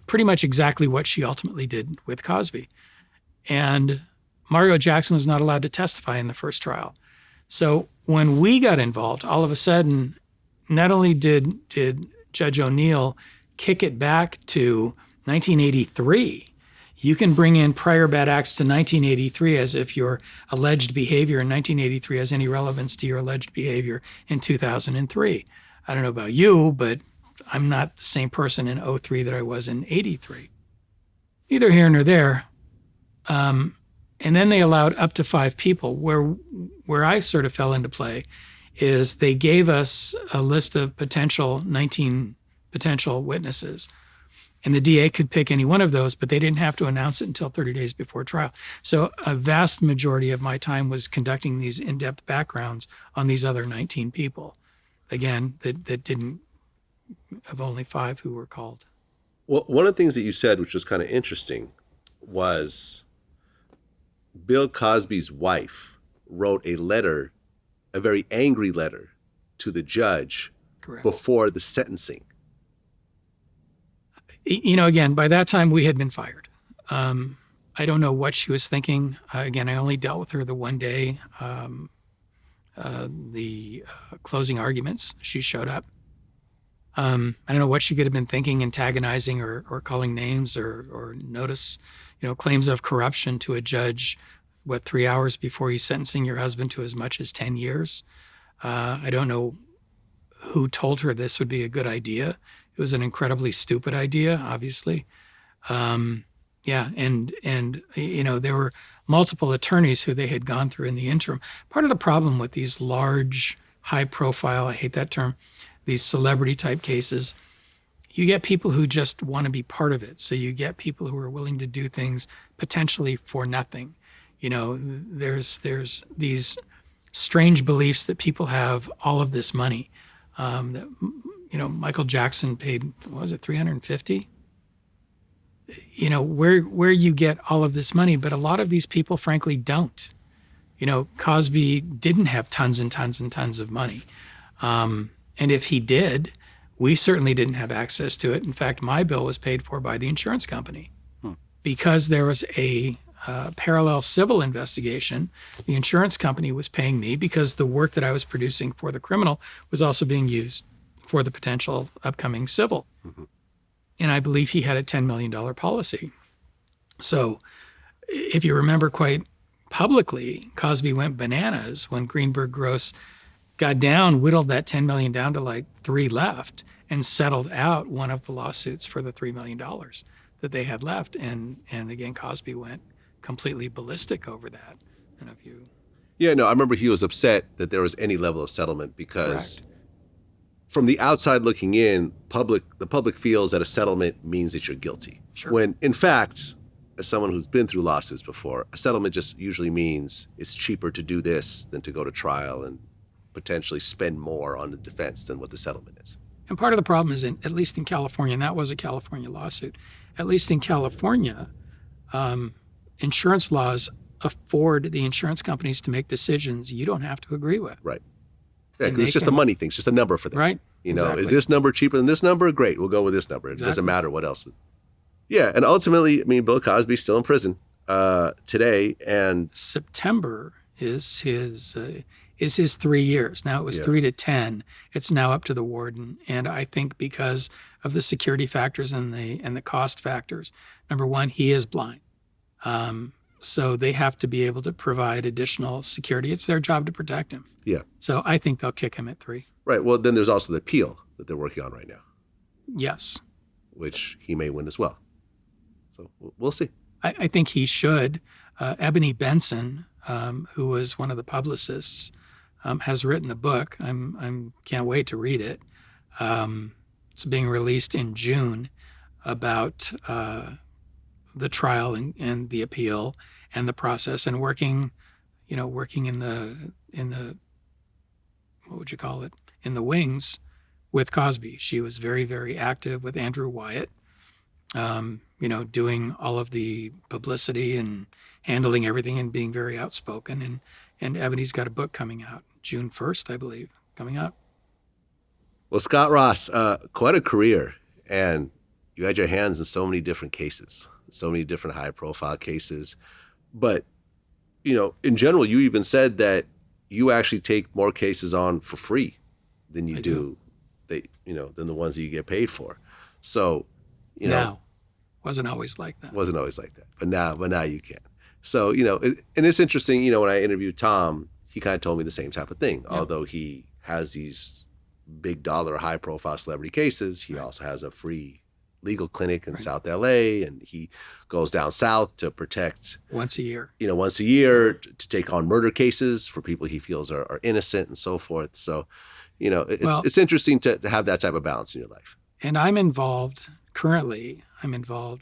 Speaker 2: Pretty much exactly what she ultimately did with Cosby. And Margot Jackson was not allowed to testify in the first trial. So when we got involved, all of a sudden, not only did Judge O'Neill kick it back to 1983, you can bring in prior bad acts to 1983 as if your alleged behavior in 1983 has any relevance to your alleged behavior in 2003. I don't know about you, but I'm not the same person in 03 that I was in 83. Neither here nor there. And then they allowed up to 5 people. Where I sort of fell into play is they gave us a list of 19 potential witnesses. And the DA could pick any one of those, but they didn't have to announce it until 30 days before trial. So a vast majority of my time was conducting these in-depth backgrounds on these other 19 people. Again, that didn't, of only 5 who were called.
Speaker 1: Well, one of the things that you said, which was kind of interesting, was Bill Cosby's wife wrote a letter, a very angry letter, to the judge.
Speaker 2: Correct.
Speaker 1: Before the sentencing.
Speaker 2: Again, by that time we had been fired. I don't know what she was thinking. Again, I only dealt with her the one day. The closing arguments, she showed up. I don't know what she could have been thinking, antagonizing or calling names or notice, claims of corruption to a judge, 3 hours before he's sentencing your husband to as much as 10 years. I don't know who told her this would be a good idea. It was an incredibly stupid idea, obviously. And there were multiple attorneys who they had gone through in the interim. Part of the problem with these large, high-profile, I hate that term, these celebrity-type cases, you get people who just want to be part of it. So you get people who are willing to do things potentially for nothing. There's these strange beliefs that people have all of this money. That, Michael Jackson paid, what was it, 350? Where you get all of this money, but a lot of these people, frankly, don't. Cosby didn't have tons and tons and tons of money. And if he did, we certainly didn't have access to it. In fact, my bill was paid for by the insurance company. Because there was a parallel civil investigation. The insurance company was paying me because the work that I was producing for the criminal was also being used for the potential upcoming civil. And I believe he had a $10 million policy. So if you remember quite publicly, Cosby went bananas when Greenberg Gross got down, whittled that $10 million down to like 3 left, and settled out one of the lawsuits for the $3 million that they had left. And again, Cosby went completely ballistic over that. I don't know if you...
Speaker 1: Yeah, no, I remember he was upset that there was any level of settlement because
Speaker 2: Correct.
Speaker 1: From the outside looking in, the public feels that a settlement means that you're guilty.
Speaker 2: Sure.
Speaker 1: When, in fact, as someone who's been through lawsuits before, a settlement just usually means it's cheaper to do this than to go to trial and potentially spend more on the defense than what the settlement is.
Speaker 2: And part of the problem is, at least in California, and that was a California lawsuit, at least in California, insurance laws afford the insurance companies to make decisions you don't have to agree with.
Speaker 1: Right. Yeah, because it's just a money thing. It's just a number for them.
Speaker 2: Right.
Speaker 1: Exactly. Is this number cheaper than this number? Great, we'll go with this number. It doesn't matter what else. Yeah, and ultimately, Bill Cosby's still in prison today, and
Speaker 2: September is his 3 years. Now it was 3 to 10. It's now up to the warden, and I think because of the security factors and the cost factors, number one, he is blind, so they have to be able to provide additional security. It's their job to protect him.
Speaker 1: Yeah.
Speaker 2: So I think they'll kick him at 3.
Speaker 1: Right. Well, then there's also the appeal that they're working on right now.
Speaker 2: Yes.
Speaker 1: Which he may win as well. So we'll see.
Speaker 2: I think he should. Ebony Benson, who was one of the publicists, has written a book. I'm can't wait to read it. It's being released in June about the trial and the appeal and the process, and working in the what would you call it, in the wings with Cosby. She was very, very active with Andrew Wyatt. Doing all of the publicity and handling everything and being very outspoken. And Ebony's got a book coming out June 1st, I believe, coming up.
Speaker 1: Well, Scott Ross, quite a career. And you had your hands in so many different cases, so many different high-profile cases. But, in general, you even said that you actually take more cases on for free than you do. Than the ones that you get paid for. So,
Speaker 2: Now. Wasn't always like that.
Speaker 1: Wasn't always like that. But now you can. So, and it's interesting, when I interviewed Tom, he kind of told me the same type of thing. Yeah. Although he has these big dollar, high profile celebrity cases, he also has a free legal clinic in South LA, and he goes down south to protect
Speaker 2: once a year.
Speaker 1: To take on murder cases for people he feels are innocent and so forth. So, it's interesting to have that type of balance in your life.
Speaker 2: And I'm involved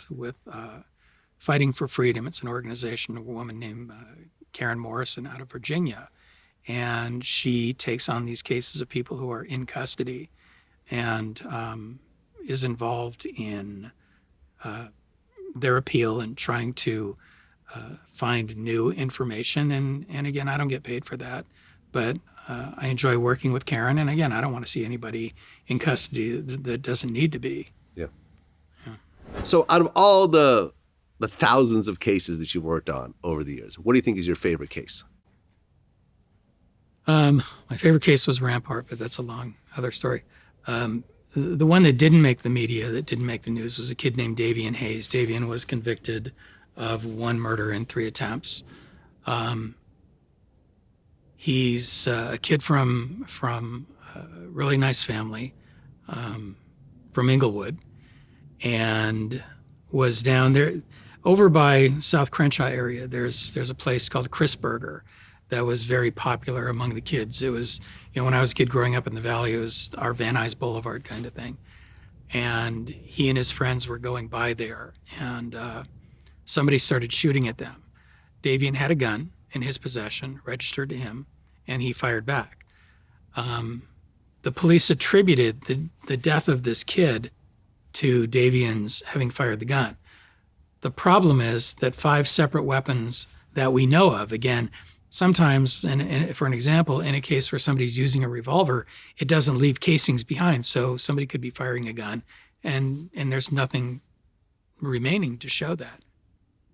Speaker 2: with Fighting for Freedom. It's an organization of a woman named Karen Morrison out of Virginia. And she takes on these cases of people who are in custody and is involved in their appeal and trying to find new information. And again, I don't get paid for that, but I enjoy working with Karen. And again, I don't want to see anybody in custody that doesn't need to be.
Speaker 1: Yeah. So out of all the thousands of cases that you've worked on over the years, what do you think is your favorite case?
Speaker 2: My favorite case was Rampart, but that's a long other story. The one that didn't make the media, that didn't make the news, was a kid named Davian Hayes. Davian was convicted of 1 murder and 3 attempts. He's a kid from a really nice family, from Inglewood, and was down there over by South Crenshaw area. There's a place called Chris Burger that was very popular among the kids. It was, when I was a kid growing up in the Valley, it was our Van Nuys Boulevard kind of thing. And he and his friends were going by there, and somebody started shooting at them. Davian had a gun in his possession, registered to him, and he fired back. The police attributed the death of this kid to Davian's having fired the gun. The problem is that 5 separate weapons that we know of, again, sometimes, and for an example, in a case where somebody's using a revolver, it doesn't leave casings behind. So somebody could be firing a gun and there's nothing remaining to show that.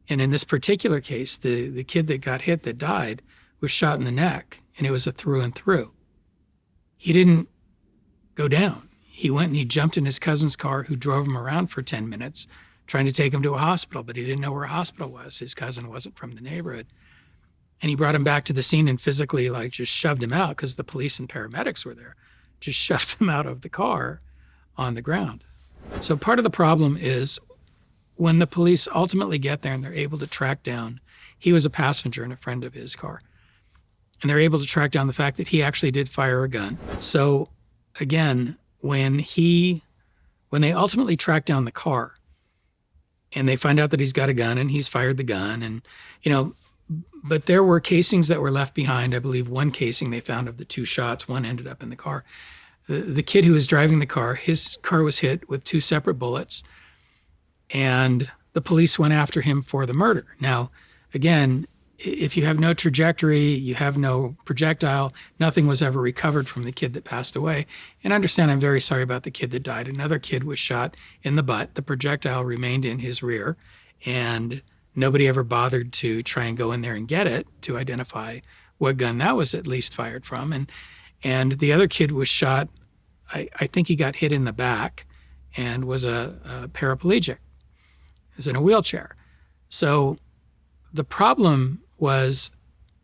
Speaker 2: And in this particular case, the kid that got hit that died was shot in the neck, and it was a through and through. He didn't go down. He went and he jumped in his cousin's car, who drove him around for 10 minutes trying to take him to a hospital, but he didn't know where a hospital was. His cousin wasn't from the neighborhood. And he brought him back to the scene and physically just shoved him out, because the police and paramedics were there, just shoved him out of the car on the ground. So part of the problem is when the police ultimately get there and they're able to track down, he was a passenger in a friend of his car, and they're able to track down the fact that he actually did fire a gun. So again, when they ultimately track down the car and they find out that he's got a gun and he's fired the gun, and, but there were casings that were left behind. I believe one casing they found of the 2 shots, one ended up in the car. The kid who was driving the car, his car was hit with 2 separate bullets, and the police went after him for the murder. Now, again, if you have no trajectory, you have no projectile, nothing was ever recovered from the kid that passed away. And understand, I'm very sorry about the kid that died. Another kid was shot in the butt. The projectile remained in his rear, and nobody ever bothered to try and go in there and get it to identify what gun that was at least fired from. And the other kid was shot, I think he got hit in the back and was a paraplegic, was in a wheelchair. So the problem was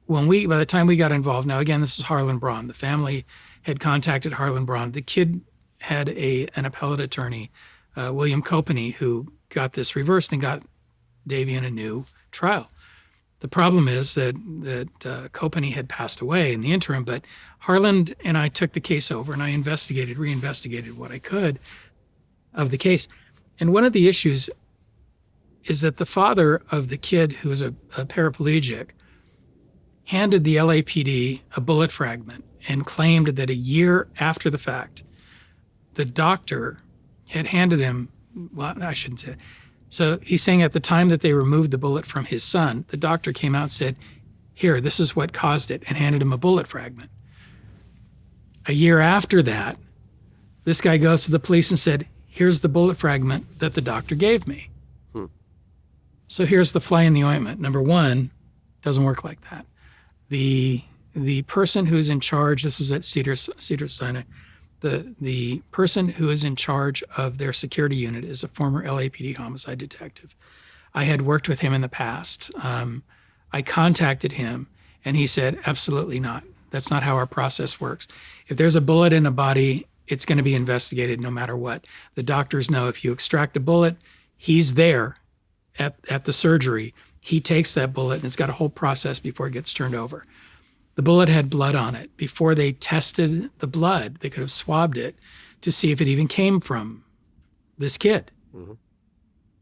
Speaker 2: by the time we got involved, now again, this is Harlan Braun. The family had contacted Harlan Braun. The kid had an appellate attorney, William Copany, who got this reversed and got Davian a new trial. The problem is that Copany had passed away in the interim, but Harlan and I took the case over, and I reinvestigated what I could of the case. And one of the issues is that the father of the kid, who was a paraplegic, handed the LAPD a bullet fragment and claimed that a year after the fact, the doctor had handed him, well, I shouldn't say it. So he's saying at the time that they removed the bullet from his son, the doctor came out and said, "Here, this is what caused it," and handed him a bullet fragment. A year after that, this guy goes to the police and said, "Here's the bullet fragment that the doctor gave me." So here's the fly in the ointment. Number one, doesn't work like that. The person who's in charge, this was at Cedars-Sinai, the person who is in charge of their security unit is a former LAPD homicide detective. I had worked with him in the past. I contacted him, and he said, "Absolutely not. That's not how our process works. If there's a bullet in a body, it's going to be investigated no matter what. The doctors know if you extract a bullet, he's there at the surgery. He takes that bullet, and it's got a whole process before it gets turned over." The bullet had blood on it. Before they tested the blood, they could have swabbed it to see if it even came from this kid. Mm-hmm.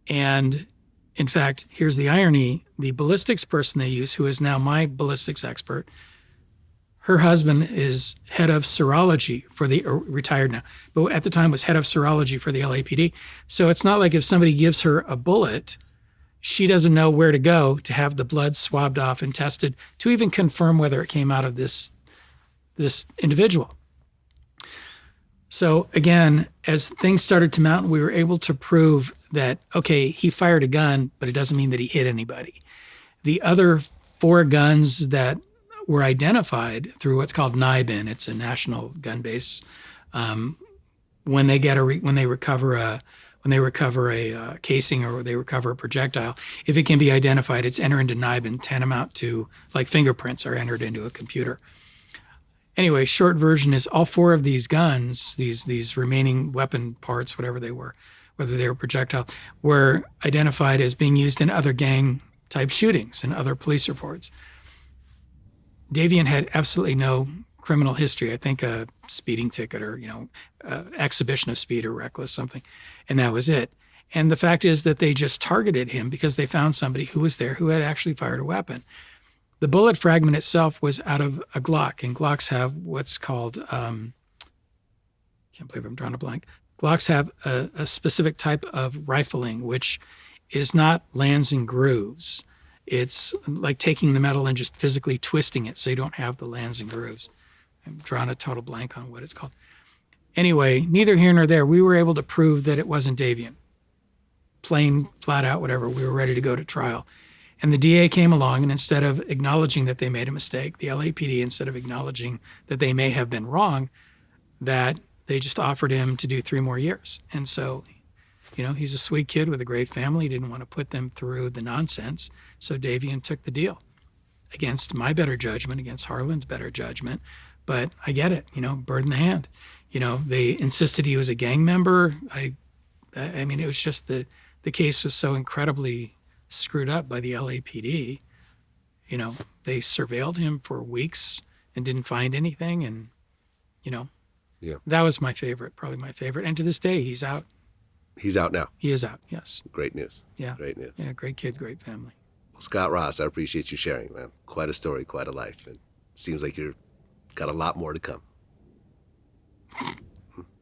Speaker 2: And in fact, here's the irony. The ballistics person they use, who is now my ballistics expert, her husband is head of serology for the, retired now, but at the time was head of serology for the LAPD. So it's not like if somebody gives her a bullet, she doesn't know where to go to have the blood swabbed off and tested to even confirm whether it came out of this individual. So again, as things started to mount, we were able to prove that, okay, he fired a gun, but it doesn't mean that he hit anybody. The other 4 guns that were identified through what's called NIBIN, it's a national gun base, when they recover a casing or they recover a projectile, if it can be identified, it's entered into NIBIN, tantamount to like fingerprints are entered into a computer. Anyway, short version is all 4 of these guns, these remaining weapon parts, whatever they were, whether they were projectile, were identified as being used in other gang type shootings and other police reports. Davian had absolutely no criminal history. I think a speeding ticket or, exhibition of speed or reckless something. And that was it. And the fact is that they just targeted him because they found somebody who was there who had actually fired a weapon. The bullet fragment itself was out of a Glock, and Glocks have what's called, can't believe I'm drawing a blank. Glocks have a specific type of rifling, which is not lands and grooves. It's like taking the metal and just physically twisting it so you don't have the lands and grooves. I'm drawing a total blank on what it's called. Anyway, neither here nor there. We were able to prove that it wasn't Davian. Plain, flat out, whatever. We were ready to go to trial. And the DA came along, and instead of acknowledging that they made a mistake, the LAPD, instead of acknowledging that they may have been wrong, that they just offered him to do 3 more years. And so, he's a sweet kid with a great family. He didn't want to put them through the nonsense. So Davian took the deal against my better judgment, against Harlan's better judgment. But I get it, bird in the hand. They insisted he was a gang member. I mean, it was just the case was so incredibly screwed up by the LAPD. They surveilled him for weeks and didn't find anything. And,
Speaker 1: Yeah.
Speaker 2: that was my favorite, probably my favorite. And to this day, he's out.
Speaker 1: He's out now.
Speaker 2: He is out, yes.
Speaker 1: Great news.
Speaker 2: Yeah.
Speaker 1: Great news.
Speaker 2: Yeah, great kid, great family.
Speaker 1: Well, Scott Ross, I appreciate you sharing, man. Quite a story, quite a life. And seems like you've got a lot more to come.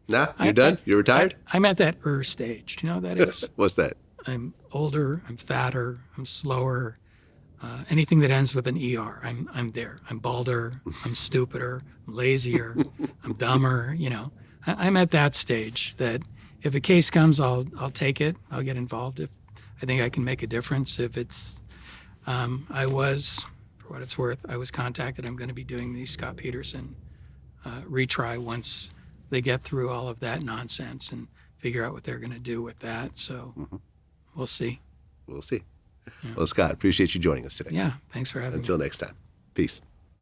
Speaker 1: Nah, you're done? You're retired?
Speaker 2: I'm at that stage. Do you know what that is?
Speaker 1: What's that?
Speaker 2: I'm older, I'm fatter, I'm slower. Anything that ends with an ER, I'm there. I'm balder, I'm stupider, I'm lazier, I'm dumber. I'm at that stage that if a case comes, I'll take it. I'll get involved if I think I can make a difference. If it's, I was, for what it's worth, I was contacted. I'm going to be doing the Scott Peterson retry once they get through all of that nonsense and figure out what they're going to do with that. So we'll see.
Speaker 1: We'll see. Yeah. Well, Scott, appreciate you joining us today.
Speaker 2: Yeah, thanks for having me.
Speaker 1: Until next time. Peace.